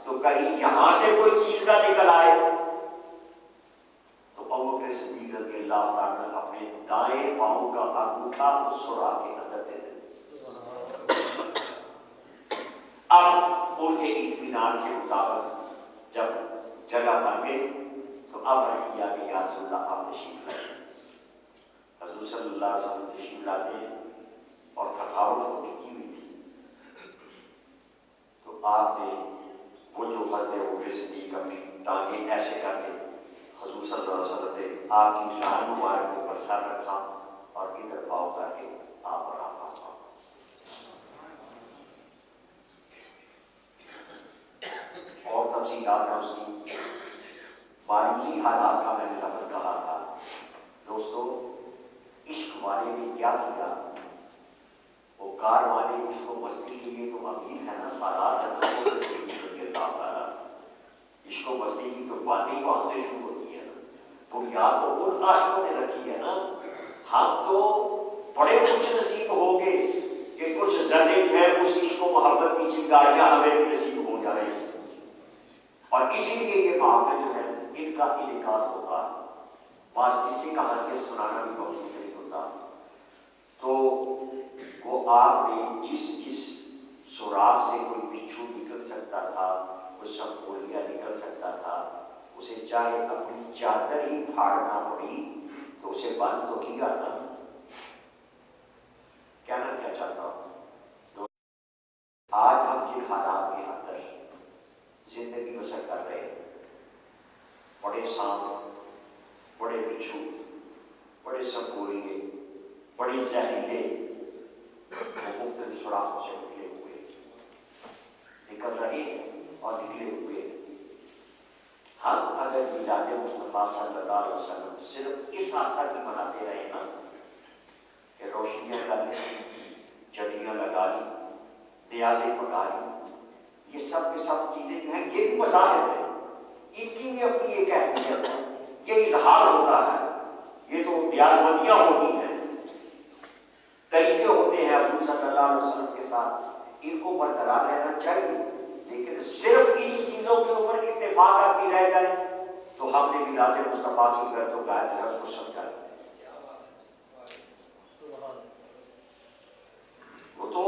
S1: तो कहीं यहां से कोई चीज ना निकल आए, तो अबू बकर सिद्दीक रज़ी अल्लाह तआला अपने दाएं पांव का अंगूठा उस सुराख के अंदर दे देते। अब उनके इत्मीनान के मुताबिक जब जगह बन गई तो अब अर्ज किया कि या रसूल अल्लाह आप तशरीफ लाए। हज़ूर सल्लल्लाहु अलैहि वसल्लम तशरीफ लाते हैं और थकावट हो चुकी हुई थी, तो आपने वो जो हज़रत अबू बकर सिद्दीक अपनी टांगे ऐसे करके हज़ूर सल्लल्लाहु अलैहि वसल्लम ने आपकी जान मुबारक के ऊपर सर रखा और इधर पाँव करके आप और आप और तफसीलात है उसकी। मायूसी हालात का मैंने लफ्ज़ कहा था। दोस्तों, इश्क वाले ने क्या किया, वो कार वाले उसको मस्ती के लिए तो अमीर है ना, सालार है तो इसको मस्ती की तो बातें वहां से शुरू होती है ना, बुनियाद तो उन आशिकों ने रखी है ना। हम तो बड़े खुश नसीब हो गए कि कुछ जर्रे है उस इश्क मोहब्बत की चिंगारियां हमें नसीब हो जाए, और इसीलिए ये महफिल जो है इनका इनेकाद होता। बास किसी का हर के सुनाना भी बहुत नहीं होता। तो वो आपने जिस जिस सुराख से कोई बिच्छू निकल सकता था, कोई संपोलिया निकल सकता था, उसे चाहे अपनी चादर ही फाड़ना पड़ी तो उसे बंद तो किया ना। क्या ना क्या चाहता हूं, तो आज हम जिन हालात के अंदर जिंदगी बसर कर रहे हैं, बड़े सांप, बड़े बिच्छू, बड़े संपोलिए, बड़े जहरीले मुख्तलिफ सुराखों से निकल रहे और निकले हुए। हम अगर मिलाद मुस्तफा सल्लल्लाहु अलैहि वसल्लम सिर्फ इस हद तक ही मनाते रहे ना कि रोशनियां कर ली, चटियां लगा ली, रियाज़ें पका ली, ये सब की सब चीजें जो हैं ये भी मज़ाहिर है, इनकी भी अपनी एक अहमियत है, ये इजहार होता है, ये तो रियाजमंदियां होती हैं, तरीके होते हैं हुज़ूर सल्लल्लाहु अलैहि वसल्लम के साथ, इनको बरकरार रहना चाहिए। लेकिन सिर्फ इन्हीं चीजों के ऊपर इत्तेफाक करती रह जाए तो हमने मिलाद मुस्तफा की अगर जो गायब है उसको समझा। वो तो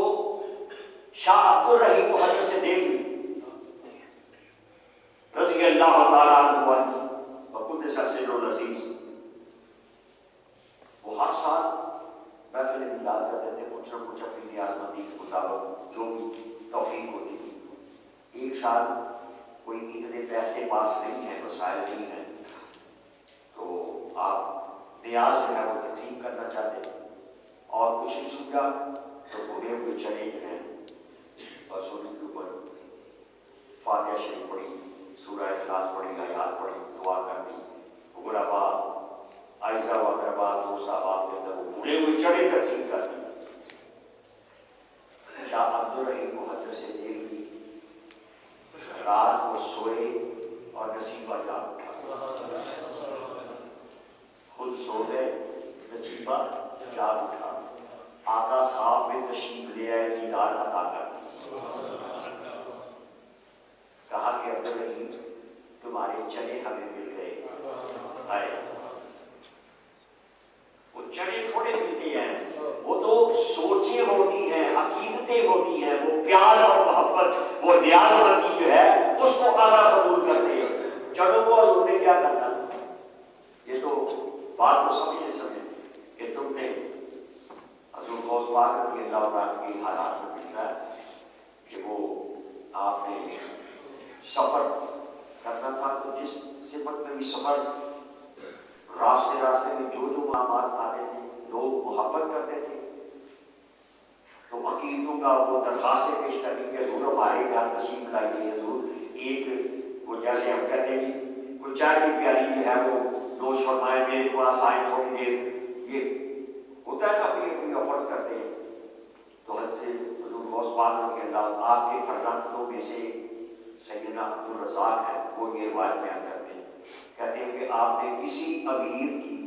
S1: शाह अब्दुल रहीम को हजरत से देख रज़ी अल्लाह तआला अन्हु वकुद्दस सिर्रुल अज़ीज़, वो हर साल महफिल मिलाद करते थे, कुछ न कुछ अपनी रियाजमंदी के मुताबिक जो भी तौफीक होती थी। एक साल कोई इतने पैसे पास नहीं है, वसाइल नहीं है, तो आप रियाज जो है वो तकसीम करना चाहते और कुछ नहीं सूझा तो भुने हुए चने जो हैं बस उनके ऊपर फातिहा शरीफ पढ़ी, सूरह इखलास पढ़ी, आयात पढ़ी, दुआ कर दी, गुरबा आयजा वगरबा दो साहबाब के अंदर वो भुने हुए चने तकसीम कर दी। शाह अब्दुल रहीम को हजरत से देख ली, रात को सोए और नसीबा जाग उठा, खुद सो गए, नसीबा जाग उठा, आका ख्वाब में तशरीफ ले आए, दीदार अता कर कहा कि अब्दुल रहीम तुम्हारे चने हमें मिल गए। आए वो चने थोड़े मिलते हैं, वो तो सोचें होती हैं, अकीदतें होती हैं, वो प्यार और मोहब्बत, वो रियाजमंदी जो है उसको आला कबूल करते हैं। चलो वो उन्हें क्या करना, ये तो बात को समझे कि तुमने हज़रत गौस पाक रज़ी अल्लाह तआला के हालात में दिख रहा है कि वो आपने सफर करना था, तो जिस सिफत में भी सफर रास्ते में जो मामलात आते थे, लोग मोहब्बत करते थे, तो अकीदों का वो दरखास्तें पेश करनी कि हज़ूर हमारे यहाँ तशरीफ लाइए, हज़ूर एक वो जैसे हम कहते हैं कि कोई चाय की प्याली जो है वो नोश फरमाए, मेरे पास आए थोड़ी देर, ये होता है ना, अपनी अपनी ऑफर्स करते हैं। तो हज़रत हज़ूर गौस पाक रज़ी अल्लाह आपके फर्जंदों में से सैयदना अब्दुल रज़ाक है, वो ये रिवायत बयान करते हैं, कहते हैं कि आपने किसी अमीर की,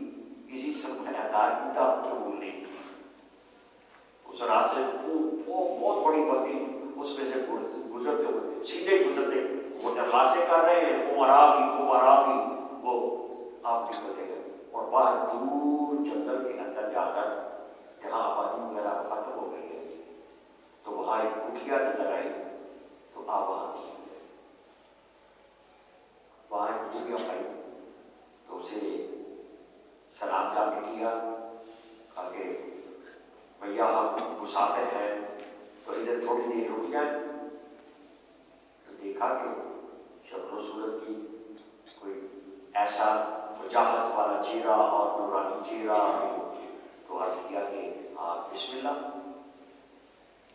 S1: किसी सरमायादार की दावत कबूल नहीं की। उस रास्ते वो बहुत बड़ी बस्ती थी, उसमें से गुजरते हुए सीधे गुजरते वो दरखास्तें कर रहे हैं, उमरा भी वो आप निकलते गए और बाहर दूर जंगल के अंदर जाकर जहाँ आबादी वगैरह खत्म हो गई है, तो वहाँ एक कुटिया नजर आई, तो आप वहाँ एक कुटिया पाई, तो उसे सलाम जाके किया, आगे भैया हम मुसाफिर हैं तो इधर थोड़ी देर रुक जाए। तो देखा कि शक्ल सूरत की कोई ऐसा वजाहत वाला चेहरा और नूरानी चेहरा, तो अर्ज किया कि आप बिस्मिल्लाह,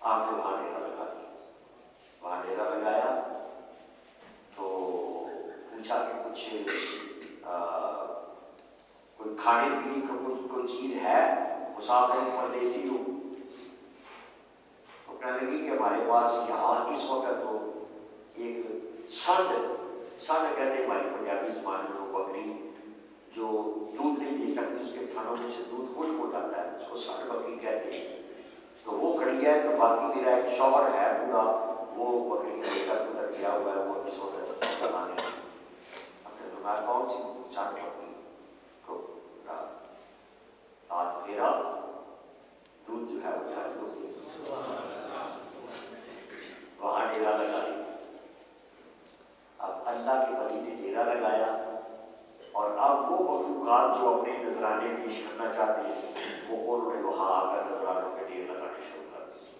S1: आपने वहाँ डेरा लगा दिया। वहाँ डेरा लगाया तो पूछा कि कुछ कोई खाने पीने का कोई चीज है, मुसाफिर परदेसी हो। तो कहने लगी कि हमारे पास यहाँ इस वक्त तो एक सांड कहते हैं हमारी पंजाबी जबान में, वो बकरी जो दूध नहीं दे सकती, उसके थानों में से दूध खुश्क हो जाता है, उसको सांड बकरी कहते हैं। तो वो खड़ी है, तो बाकी मेरा एक शौहर है पूरा, वो बकरी लेकर उधर गया हुआ है, वो इस वक्त बनाने अपने दुकान कौन सी सांड बकरी को आज मेरा दूध जो है वो लगा ली। अब अल्लाह के वली ने डेरा लगाया और अब वो मखलूकात जो अपने नजराने पेश करना चाहते हैं वो उन्होंने वहाँ आकर नजरानों के ढेर लगाने शुरू कर दिए।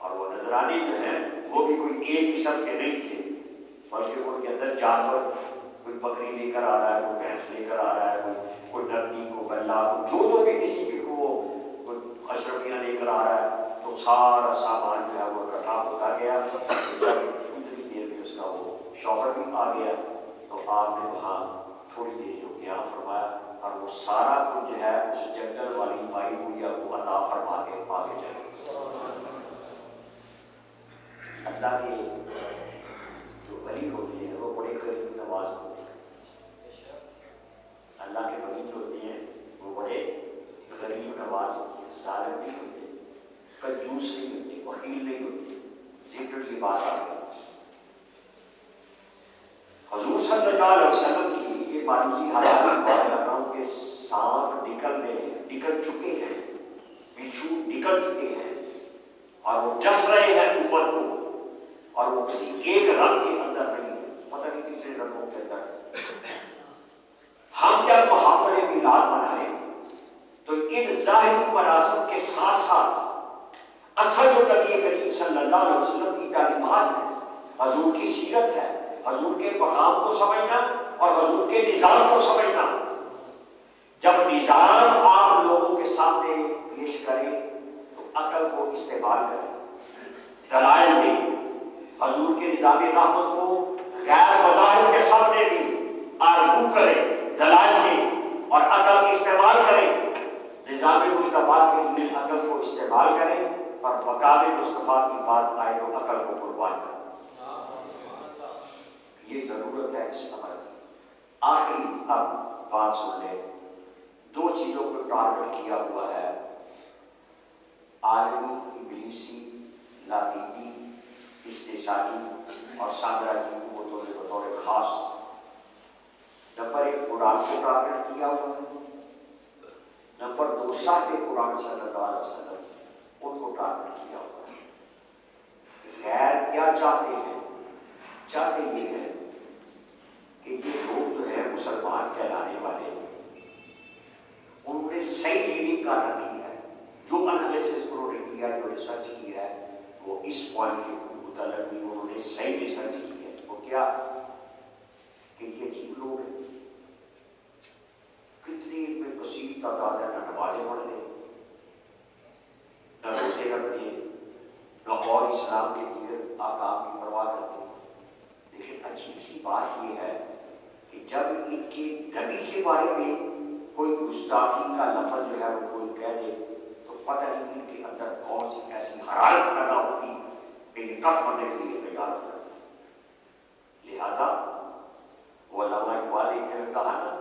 S1: और वो नजराने जो हैं वो भी कोई एक किस्म के नहीं थे, बल्कि उनके अंदर जानवर, कोई बकरी लेकर आ रहा है, कोई भैंस लेकर आ रहा है, कोई नकदी को गल्ला को जो भी किसी भी को अशरफियाँ लेकर आ रहा है। तो सारा सामान जो है वो इकट्ठा होता गया। उतनी देर में उसका वो शौहर भी आ गया। तो आपने वहाँ थोड़ी देर जो क्या फरमाया और वो सारा कुछ जो है उस जंगल वाली माई हुई को अता फरमा के आगे चले। अल्लाह के जो वली होते हैं वो बड़े करीब नवाज होते हैं। अल्लाह के वली जो होते हैं वो बड़े गरीब नवाज होते हैं, जालिम नहीं होते, कंजूस नहीं होते, वकील नहीं होते। जिक्र की बात आ गई हुजूर सल्लल्लाहु अलैहि वसल्लम की ये मारूजी हालात बात कर रहा हूँ कि सांप निकल चुके हैं, बिच्छू निकल चुके हैं और वो डस रहे हैं ऊपर को, और वो किसी एक रंग के अंदर नहीं है, पता नहीं कितने रंगों के अंदर। हम जब मुहाफले मिलाद मनाए तो इन जाहिरी मरासम के साथ साथ असल जो नबी करीम सल्लल्लाहु अलैहि वसल्लम की तालीमात है, हजूर की सीरत है, हजूर के मकाम को समझना और हजूर के निज़ाम को समझना। जब निज़ाम आप लोगों के सामने पेश करें तो अकल को इस्तेमाल करें, दलाइल में हजूर के निज़ाम रहमत को गैर मज़ाहिर के सामने भी आर्गू करें, दलाइल में और अकल इस्तेमाल करें। निज़ाम मुस्तफ़ा के लिए अकल को इस्तेमाल करें और मकाम मुस्तफ़ा की बात आए तो अकल को कुर्बान करें। ये जरूरत है इस अमल की। आखिरी अब बात सुन ले, दो चीजों को टारगेट किया हुआ है, आलमी इब्लीसी लातीबी इस्तिसानी और साम्राज्य कुव्वतों ने बतौर खास। नंबर एक कुरान को टारगेट किया हुआ है, नंबर दो साहिब कुरान सल्लल्लाहु अलैहि वसल्लम उनको टारगेट किया हुआ है। गैर क्या चाहते हैं? चाहते ये हैं कि ये लोग जो है मुसलमान कहलाने वाले, उन्होंने सही रीडिंग का न की है, जो एनालिसिस उन्होंने किया, जो रिसर्च की है, वो इस पॉइंट के मुताबिक भी उन्होंने सही रिसर्च की है। वो क्या कि ये अजीब लोग हैं, कितनी इनमें कसीर तादाद है, न नमाजें पढ़ते, न रोजे रखते, न और इस्लाम के दीगर आकाम की परवाह करते। लेकिन अजीब सी बात यह है कि जब इनके नबी के बारे में कोई गुस्ताखी का लफ्ज़ जो है वो कोई कह दे तो पता नहीं इनके अंदर कौन सी ऐसी हरारत पैदा होती कि ये कट बनने के लिए तैयार हो जाते। लिहाजा वो अल्लामा इकबाल ने कहा ना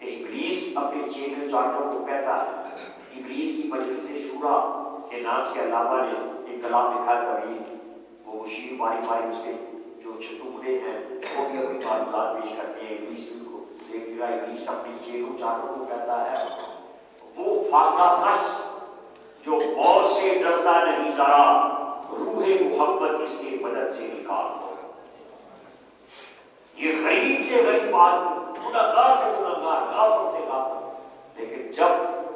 S1: कि इब्लीस अपने चेहरे जानवरों को कहता है। इब्लीस की मजलिस शूरा के नाम से अल्लामा ने एक कलाम लिखा कभी, वो मुशीर बारी बारी उसके जो चतुरे हैं वो भी अपनी मालूमात पेश करते हैं। इब्लीस को देखिएगा, इब्लीस अपने चेहरों जानवरों को कहता है, वो फाका कश जो मौत से डरता नहीं जरा, रूहे मोहब्बत इसके बदन से निकाल दो। ये गरीब से गरीब आदमी, गुनहगार से गुनहगार, गाफिल से गाफिल, लेकिन जब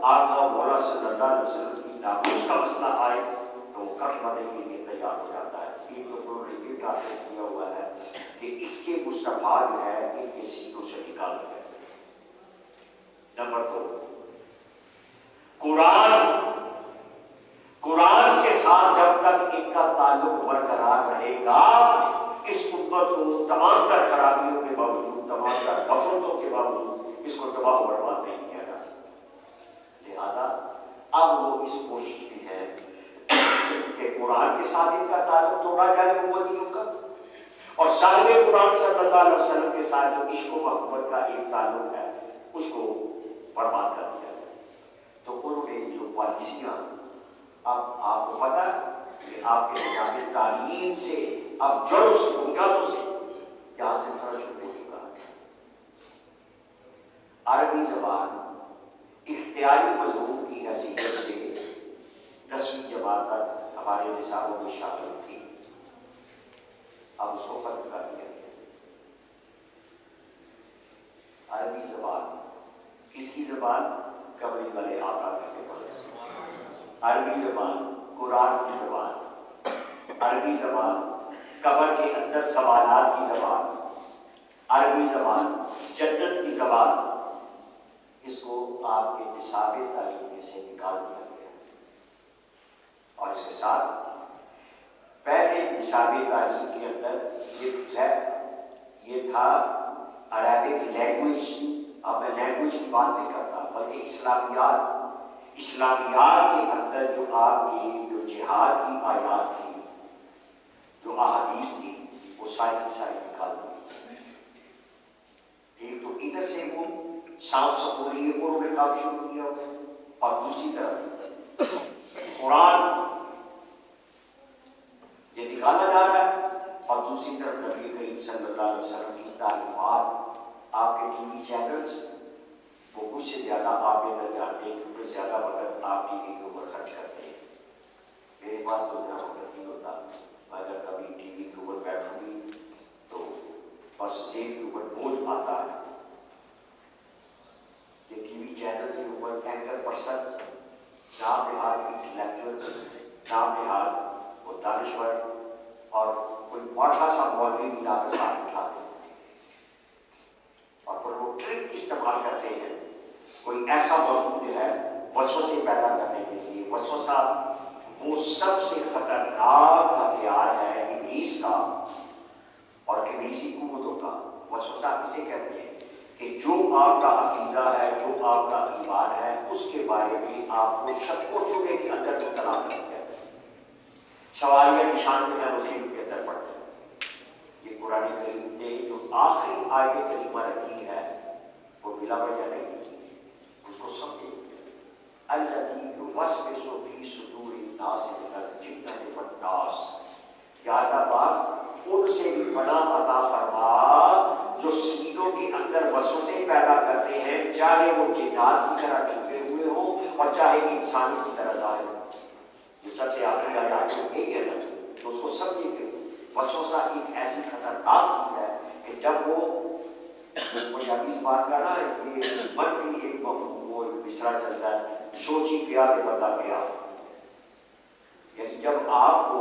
S1: आका मौला सल्लल्लाहु अलैहि वसल्लम की नामूस का मसला आए तो वो कट करने के लिए तैयार हो जाता है। एक तो उन्होंने ये टारगेट किया हुआ है कि इसके मुस्तफा जो है इनके सीनों से निकाल दिया। नंबर दो, कुरान के साथ जब तक इनका ताल्लुक बरकरार रहेगा, इस उम्मत को तमाम तर खराबियों के बावजूद, तमाम तर गफलतों के बावजूद इसको तबाह बर्बाद नहीं किया जा सकता। लिहाजा अब वो इस कोशिश में है कि कुरान के साथ इनका ताल्लुक तोड़ा जाए उम्मतियों का, और साहिब कुरान सल्लल्लाहु अलैहि वसल्लम के साथ जो इश्क व मोहब्बत का एक ताल्लुक है उसको बर्बाद कर दिया जाए। तो उन्होंने जो पॉलिसियां, अब आपको पता कि आपके निजाम तालीम से अब जड़ों से, बुनियादों से यहाँ से फर्क शुरू हो चुका है। अरबी जबान इख्तियारी मज़मून की हैसियत से 10वीं जमात तक हमारे निसाबों में शामिल थी। अब उसको खत्म कर दिया गया। अरबी जबान किसकी जबान? कमरे वाले आका की जबान। अरबी जबान कुरान की जबान, अरबी जबान कब्र के अंदर सवालात की जबान, अरबी जबान जन्नत की जबान। इसको आपके निसाब तालीम में से निकाल दिया गया। और इसके साथ पहले निसाब तालीम के अंदर ये था अरबिक लैंग्वेज। अब मैं लैंग्वेज की बात नहीं करता, बल्कि इस्लामियात के अंदर जो आपकी जो जिहाद की आयात थी, जो अहादीस थी, वो सारी की सारी निकाल दी। एक तो इधर से वो सांप सपोरी उन्होंने काम शुरू किया, और दूसरी तरफ कुरान ये निकाला जा रहा है, और दूसरी तरफ नबी करीम सल्लल्लाहु अलैहि वसल्लम की तालीमात। आपके टीवी चैनल्स वो कुछ से ज्यादा आप इधर जानते हैं, क्योंकि ज्यादा वक्त आप टीवी के ऊपर खर्च करते हैं। मेरे पास तो इतना वक्त नहीं होता। मैं अगर कभी टीवी के ऊपर बैठूंगी तो बस जेब के ऊपर बोझ आता है। ये टीवी चैनल के ऊपर एंकर पर्सन नाम निहाल इंटेलेक्चुअल्स, नाम निहाल वो दानिश्वर और कोई बड़ा सा मौलवी भी लाकर साथ उठाते हैं, और फिर वो ट्रिक इस्तेमाल करते हैं। कोई ऐसा मौजूद है वसवसे पैदा करने के लिए। वसवसा वो सबसे खतरनाक हथियार है इब्लीस का और इब्लीसी कुव्वतों का। वसवसा किसे कहते हैं? कि जो आपका अकीदा है, जो आपका ईमान है, उसके बारे में आपको शक व शुबे के अंदर मुब्तला कर दिया। सवाल या निशान जो है उसी के अंदर पड़ते हैं। ये कुरान करीम ने जो आखिरी आयत करीमा रखी है वो बिला वजह नहीं, उसको समझे। अल्लज़ी युवस्विसु फी सुदूरिन नास मिनल जिन्नति वन नास। या अल्लाह पाक उनसे भी पनाह अता फरमा जो सीनों के अंदर वसवसे पैदा करते हैं, चाहे वो जिन्नात की तरह छुपे हुए हो और चाहे इंसानों की तरह जाहिर हो। ये सबसे आखिरी आयत यही है ना, तो उसको समझिए। वसवसा एक ऐसी खतरनाक चीज है कि जब वो पंजाबी बात का ना ये मनफी एक वो मिसरा चलता है, सोची गया के बता गया। यानी जब आपको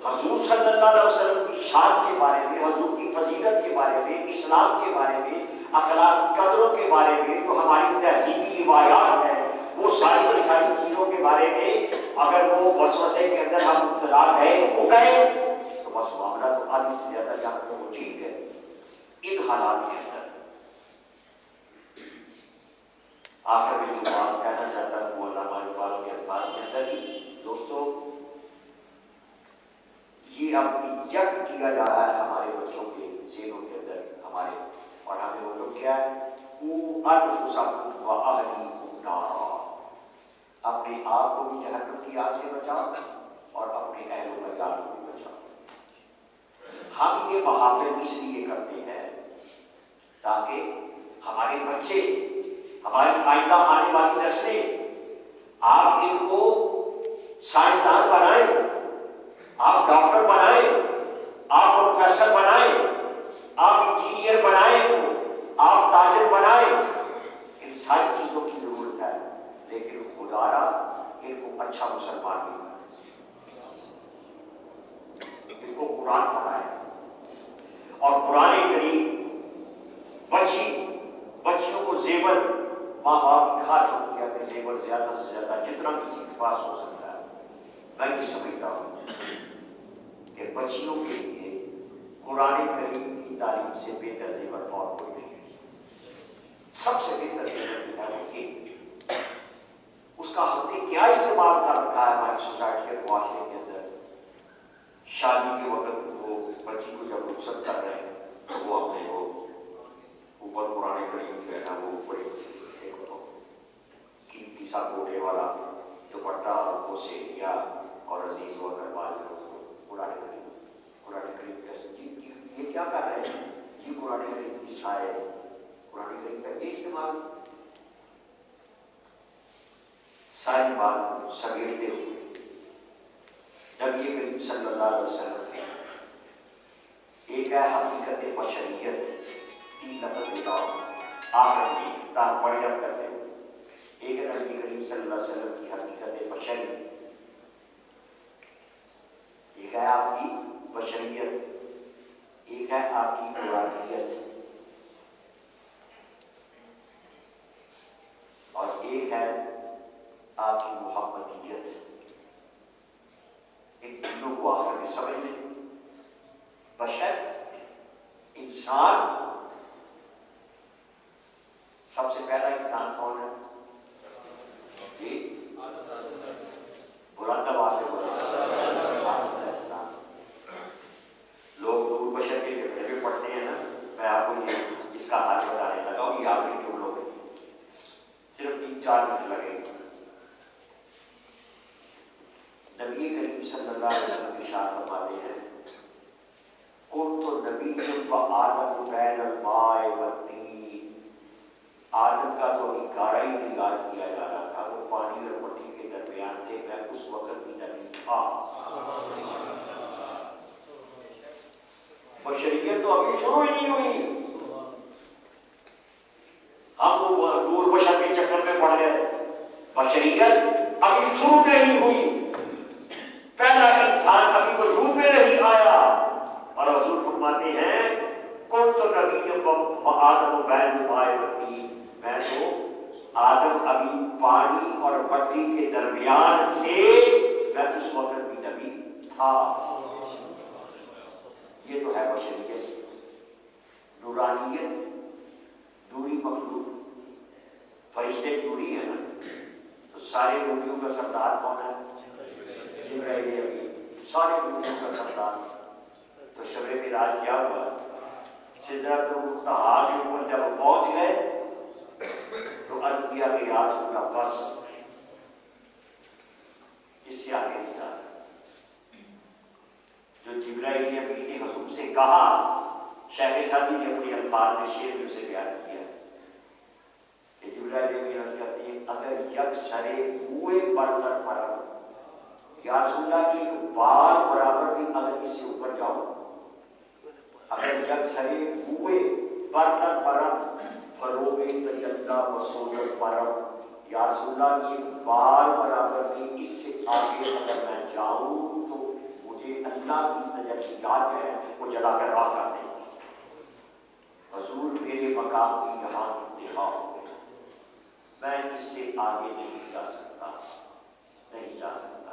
S1: हजूर सल्लल्लाहु अलैहि वसल्लम की शान के बारे में, हजूर की फजीलत के बारे में, इस्लाम के बारे में, अखलाक कदरों के बारे में, जो हमारी तहजीबी रिवायात है, वो सारी की सारी चीजों के बारे में अगर वो वसवसे के अंदर हम मुब्तला हो गए तो बस मामला तो आधी से ज्यादा जहां वो ठीक है। इन हालात के अंदर आखिर में जो बात कहना चाहता हूं वो अल्लामा इकबाल के अल्फाज के अंदर ही, दोस्तों, ये अब इंजेक्ट किया जा रहा है हमारे बच्चों के ज़हनों के अंदर हमारे, और हमें वो लोग क्या है, अपने आप को भी जहन्नम की आग से बचाओ और अपने अहलो परिवार को भी बचाओ। हम ये महाफिल इसलिए करते हैं ताकि हमारे बच्चे, हमारी आइंदा आने वाली नस्लें, आप इनको साइंसदान बनाएं, आप डॉक्टर बनाएं, आप प्रोफेसर बनाएं, आप इंजीनियर बनाएं, आप ताजिर बनाएं। इन सारी चीजों की जरूरत है, लेकिन खुदारा इनको अच्छा मुसलमान भी बनाए, इनको कुरान पढ़ाए। और कुरान करीम बच्चियों को जेवर, माँ बाप की खास होती है कि जेवर ज्यादा से ज्यादा जितना किसी के पास हो सकता है। मैं ये समझता हूँ कि बच्चियों के लिए कुरान करीम की तालीम से बेहतर जेवर और कोई नहीं है। सबसे बेहतर जेवर है वो ये, उसका हमने क्या इस्तेमाल कर रखा है हमारी सोसाइटी के मुआशरे के अंदर। शादी के वक्त वो बच्ची को जब रुखसत कर रहे हैं तो वो अपने वो ऊपर पुराने करीम जो है ना वो ऊपर कीमती सा कोटे वाला दुपट्टा को से लिया और अजीज व करवाल कुरान करीम कैसे ये क्या कर रहे हैं? ये कुरान करीम की साए, कुरान करीम का ये इस्तेमाल सारी बात समेटते हुए नबी करीम सल्लल्लाहु अलैहि वसल्लम ने एक है हकीकत बशरियत, 3 लफ्ज़ बताओ आखिर में ताकि वर्णन करते हो। एक है नबी करीम सल्लल्लाहु अलैहि वसल्लम की हकीकत बशरी, एक है आपकी बशरियत, एक है आपकी कुरानियत, और एक है आपकी मोहम्मदियत। इन तीनों को आखिर में समझ लें। बशर इंसान, सबसे पहला इंसान कौन है? ये बुलंद आवाज से बोले लोग दूर बशर के जगह पे पढ़ते हैं ना, मैं आपको ये इसका हाल बताने लगा हूं। ये आखिरी जुमलों में सिर्फ 3-4 मिनट लगेंगे। नबी करीम सल्लल्लाहु अलैहि वसल्लम इरशाद फरमाते हैं, कुन्तु नबिय्युन व आदम बैनल माए व तीन। आदम का तो 11 ही तैयार किया जा रहा था, वो पानी और मट्टी के दरमियान थे, मैं उस वक्त भी नबी था। बशरियत तो अभी शुरू ही नहीं हुई, हम वो दूर बशर के चक्कर में पड़ गए। बशरियत अभी शुरू नहीं हुई, पहला इंसान अभी वजूद में नहीं आया। और हुजूर फरमाते हैं, कौन तो नबी आदम बैन माए व तीन, मैं तो आदम अभी पानी और मट्टी के दरमियान थे, मैं उस वक्त भी नबी था। ये तो है बशरियत। नूरानियत, नूरी मखलूक, फरिश्ते नूरी है ना, तो सारे नूरियों का सरदार कौन है? जिब्राइल अमीन, सारे नूरियों का सरदार। तो शब-ए मिराज क्या हुआ? सिदरतुल मुंतहा के ऊपर जब पहुंच गए तो अर्ज किया कि या रसूल अल्लाह, बस इससे आगे नहीं जा सकते। जो जिब्राइल अमीन ने हुजूर से कहा, शेख सादी ने अपने अल्फाज में शेर में उसे बयान किया कि जिब्राइल अमीन अर्ज करते हैं, अगर यकसरे हुए बर्तर पर या रसूल अल्लाह, एक बाल बराबर भी अगर इससे ऊपर जाओ, अगर यकसरे हुए बर्तर परम फरोगे तजल्ला व सोजल परम, या रसूल अल्लाह एक बाल बराबर भी इससे आगे अगर मैं जाऊं तो मुझे अल्लाह की तजल्लियात है वो जलाकर राख कर देंगे। हुजूर मेरे मकाम की यहाँ इंतहा हो गई, मैं इससे आगे नहीं जा सकता, नहीं जा सकता।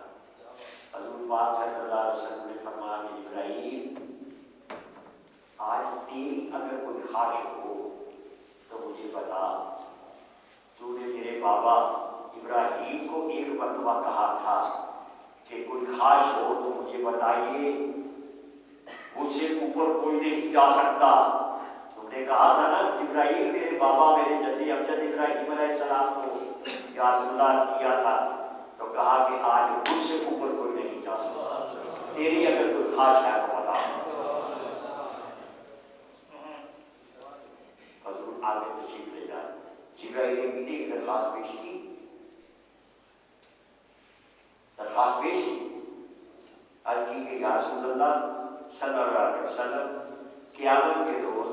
S1: हुजूर पाक सल्लल्लाहु अलैहि वसल्लम ने फरमाया, इब्राहीम आज तेरी अगर कोई ख्वाहिश हो तो मुझे बता। तूने मेरे बाबा इब्राहीम को एक मरतबा कहा था कि कोई ख्वाहिश हो तो मुझे बताइए, मुझसे ऊपर कोई नहीं जा सकता। तुमने कहा था ना इब्राहीम, मेरे बाबा मेरे जद्दी अमजद इब्राहीम अलैहिस्सलाम को या रसूलुल्लाह किया था, तो कहा कि आज मुझसे ऊपर कोई नहीं जा सकता, तेरी अगर कोई ख्वाहिश है तो बता। हुजूर आगे तशरीफ ले जाए, जिब्राइल अमीन ने दरख्वास्त पेश की, दरख्वास्त पेश की, अर्ज की कि या रसूलल्लाह सल्लल्लाहु अलैहि वसल्लम, क़यामत के रोज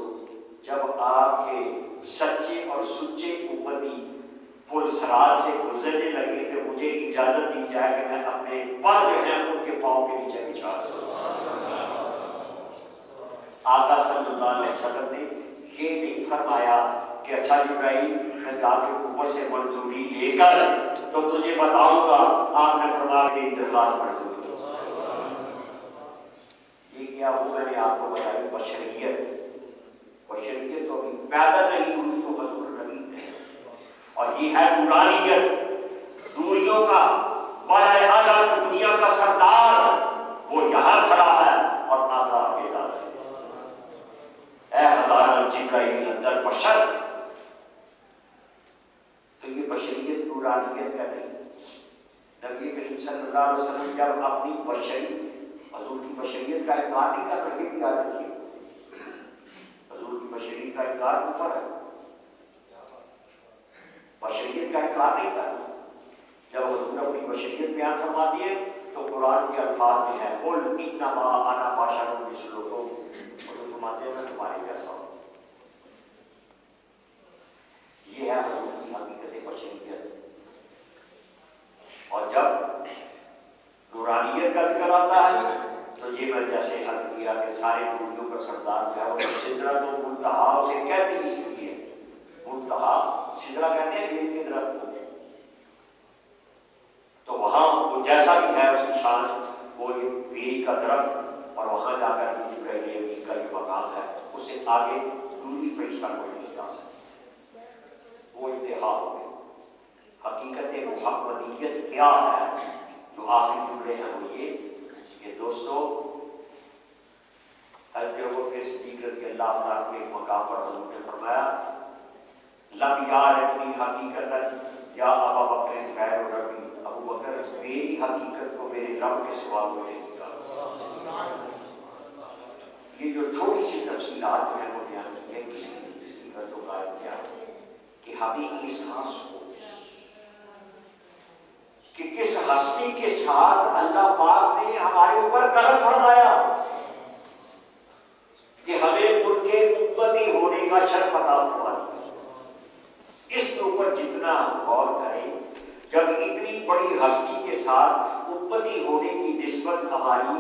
S1: जब आपके सच्चे और सुच्चे उम्मती पुल सराज से गुजरने लगे तो मुझे इजाजत दी जाए कि मैं अपने पर जो है उनके पांव के नीचे बिछा दूं। आका सल्लल्लाहु अलैहि वसल्लम ने ये नहीं फरमाया कि अच्छा जिब्राइल मैं जाके ऊपर से मंजूरी लेकर तो तुझे बताऊंगा। आपने फरमाया कि दरख्वास्त मंजूर। ये क्या वो मैंने आपको बताई बशरियत। बशरियत तो अभी पैदा नहीं हुई तो हुजूर नबी ने, और ये है नूरानियत, दूरियों का बड़ा आला दुनिया का सरदार, वो यहाँ खड़ा है और आका आगे जा रहा है। ऐ हज़ारों जिब्राइल अंदर बशर, तो ये बशरियत नूरानियत का नहीं। नबी करीम सल्लल्लाहु अलैहि वसल्लम जब अपनी बशरी हुजूर की बशरियत का इनकार नहीं कर रहे, याद रखिए हुजूर की बशरियत का इनकार कुफर है, बशरियत का इनकार नहीं करना। जब हुजूर अपनी बशरियत बयान फरमाती है तो कुरान के अल्फाज में है, कुल इन्नमा अना बशरुन मिस्लुकुम, फरमाते हैं मैं तुम्हारे जैसा हूं। ये है हजूर की हकीकत बशरियत। और जब नूरानियत का जिक्र आता है तो ये मैं जैसे अर्ज किया कि सारे मूर्तियों का सरदार जो है वो सिदरतुल मुंतहा उसे कहते ही इसलिए मुंतहा, सिदरा कहते हैं बेल के दरख्त को। तो वहां वो जैसा भी है उसकी शान, वो बेल का दरख्त, और वहां जाकर जिब्राइल अमीन का जो मकाम है उससे आगे दूरी फरिश्ता कोई नहीं जा सकता। वो इंतहा हो गई। हकीकत मुहम्मदियत क्या है, जो आखिरी जुमले हैं वो ये कि दोस्तों हज़रत सिद्दीक़ रज़ी अल्लाह तआला के एक मकाम पर हज़रत ने फरमाया लम यारिफ़नी हकीकतन या अबा बकर खैर रबी, अबू बकर मेरी हकीकत को मेरे रब के सिवा कोई नहीं जानता। ये जो छोटी सी तफसीलात है वो बयान की है किसकी गर्दों का क्या कि हकीकी सांस हो कि किस हस्ती के साथ अल्लाह पाक ने हमारे ऊपर करम फरमाया कि हमें उनके उम्मती होने का शर्फ अता हुआ। इसके ऊपर जितना हम गौर करें, जब इतनी बड़ी हस्ती के साथ उम्मती होने की निस्बत हमारी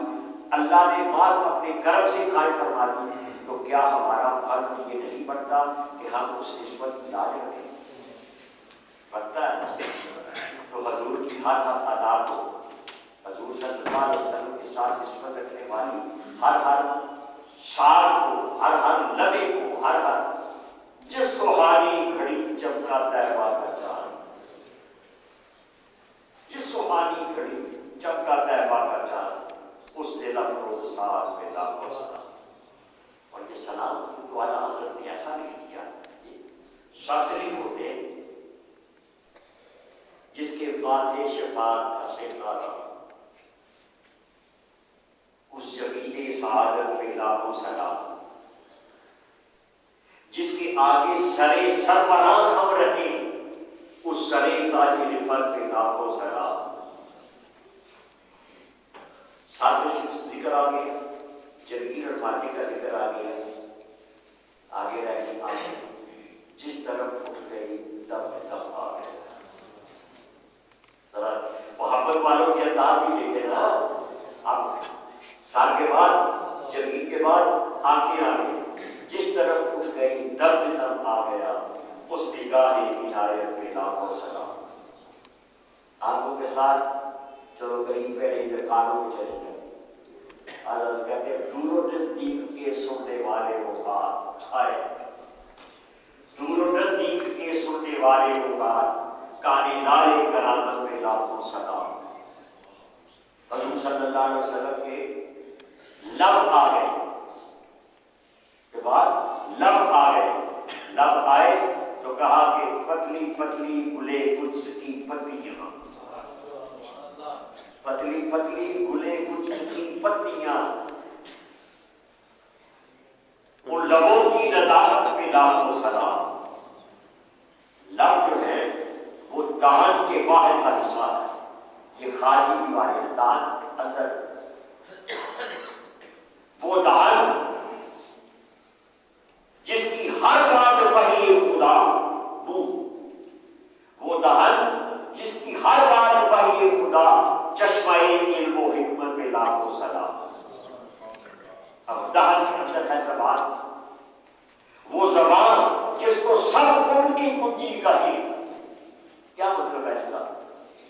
S1: अल्लाह ने बात अपने करम से कायम फरमा दी, तो क्या हमारा फर्ज ये नहीं बनता कि हम उस निस्बत की लाज रखें? बनता है। तो हजूर की हर अदा को, हजूर सल्लल्लाहु अलैहि वसल्लम के साथ निस्बत रखने वाली हर साल को, हर लम्हे को, हर जिस सुहानी घड़ी चमका तैरवा का चांद, जिस सुहानी घड़ी चमका तैरवा का चांद, उस दिल अफरोज साथ में लाखों सलाम। और ये सलाम तो आला हज़रत ने ऐसा नहीं किया, शब्द नहीं होते जिसके माथे शफात हसे तारा, उस जमीने सआदत पे लाखों सलाम, जिसके आगे सरे सरफराज हम रहे, उस सरे ताजे रिफत पे लाखों सलाम। साथ जिक्र आ गया, जमीन और माथे का जिक्र आ गया, आगे रह गई जिस तरफ उठ गई तब तब आ गया। मोहब्बत वालों के अंदाज भी देखे ना आप, साल के बाद जमीन के बाद आंखें आ गई, जिस तरफ उठ गई दब दब आ गया, उस निगाह इनायत पे लाखों सलाम। आंखों के साथ चलो गई पहले इधर कानों में चले गए। अल्लाह कहते हैं दूर नजदीक के सुनने वाले वो बात आए, दूर नजदीक के सुनने वाले वो बात काने लाले करामत में लाखों सलाम। हज़रत सल्लल्लाहु अलैहि वसल्लम के लब आ गए के बाद लब आ गए, लब आए तो कहा कि पतली पतली गुले कुद्स की पत्तियां, पतली पतली गुले कुद्स की पत्तियां, उन लबों की नजाकत में लाखों सलाम। लब जो है वो दान के बाहर का हिस्सा है, ये खाजी दीवार है, दान अंदर, वो दान जिसकी हर बात वही खुदा, वो दान जिसकी हर बात वही खुदा, चश्मा-ए इल्म व हिकमत पे लाखों सलाम। अब दान के अंदर है ज़बान, वो ज़बान जिसको सब कुल की कुंजी कही। क्या मतलब है इसका?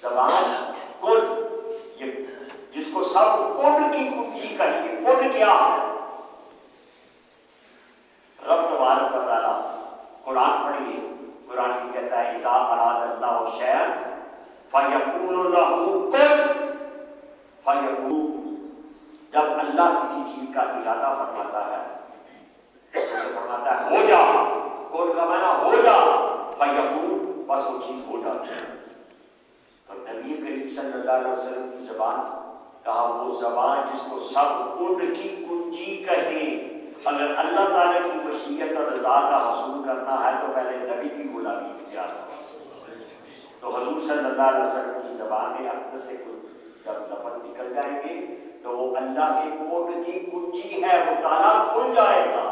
S1: ज़बान कुल, ये जिसको सब कुल की कुंजी कही। कुल क्या है? रब तबारक व तआला, कुरान पढ़िए, कुरान कहता है इज़ा अरादल्लाहु शैअन फयकूनु लहू कुन फयकून। जब अल्लाह किसी चीज का इरादा फरमाता है, उसे फरमाता है हो जा, कुन का माना हो जा, फयकून, बस वो चीज हो जाती है। तो नबी करीम सल्लल्लाहु अलैहि वसल्लम की ज़बान, कहा वो ज़बान जिसको सब कुल की कुंजी कहे। अगर अल्लाह ताला की मशीयत और रज़ा का हसूल करना है तो पहले नबी की गुलामी इख्तियार करो। तो हुज़ूर सल्लल्लाहु अलैहि वसल्लम की ज़बान में अक्सर से कुछ जब लफ्ज़ निकल जाएंगे तो वो अल्लाह के कोड की कुंजी है, वो ताला खुल जाएगा।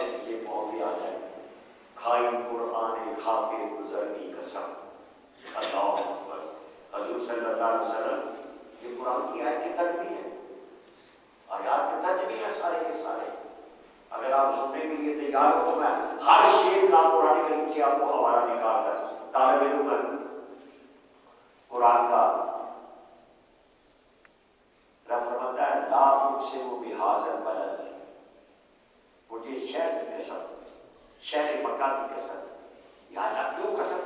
S1: से मुझे मौत याद है, खाई कुरान खा के गुजर की कसम। अल्लाह अकबर। हजूर सल्लल्लाहु अलैहि वसल्लम, ये कुरान की आयत की तर्जमी है, आयात की तर्जमी है सारे के सारे। अगर आप सुनने के लिए तैयार हो तो मैं हर शेर का कुरान करीम से आपको हवाला निकाल कर तालिब इल्म कुरान का फरमाता है, ला मुझसे वो बिहाजल बलद, मुझे शहर की कसम, शहर मक्का की कसम, या अल्लाह क्यों कसम,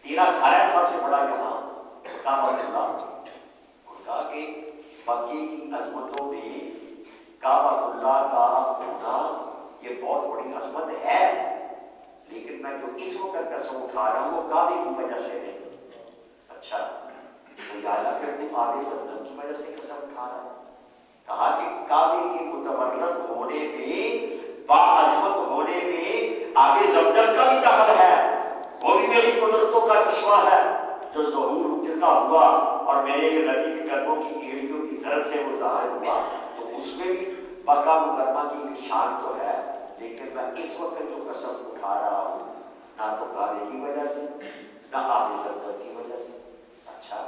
S1: तेरा घर है सबसे बड़ा यहाँ काबतुल्लाह। उनका कि मक्के की अजमतों में काबतुल्लाह का होना ये बहुत बड़ी अजमत है, लेकिन मैं जो इस वक्त कसम उठा रहा हूँ वो काबे की वजह से नहीं। अच्छा, तो याद फिर तुम आगे ज़मज़म की वजह से कसम उठा रहा है। कहा कि काबे के मुतबर्रक होने में, बाअज़मत होने में आगे ज़मज़म का भी दखल है, वो भी मेरी कुदरतों का चश्मा है जो ज़हूर उठता हुआ और मेरे के नबी के कदमों की एड़ियों की ज़रब से वो ज़ाहिर हुआ। तो उसमें भी मक्का मुकर्रमा की एक शान तो है, लेकिन मैं इस वक्त जो कसम उठा रहा हूँ ना तो काबे की वजह से ना आगे ज़मज़म की वजह से। अच्छा,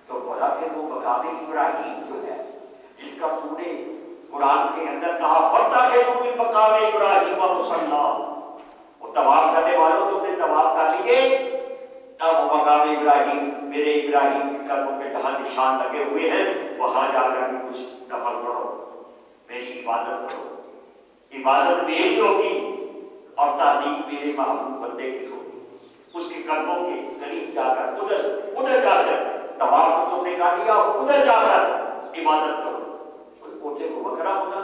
S1: तो बोला फिर वो मकामे इब्राहिम जो है जिसका पूरे कुरान के अंदर कहा वत्तखिज़ू मकामे इब्राहिम मुसल्ला, वो तवाफ करने वालों तुमने तवाफ कर लिए, अब वो मकामे इब्राहिम मेरे इब्राहिम के कदमों पे जहां निशान लगे हुए हैं वहां जाकर भी कुछ नफल करो, मेरी इबादत करो। इबादत मेरी होगी और ताज़ीम मेरे महबूब बंदे की होगी। उसके कदमों के करीब जाकर उधर जाकर तवाफ तो तुमने कर लिया, उधर जाकर इबादत करो। कोई कोठे को बकरा होना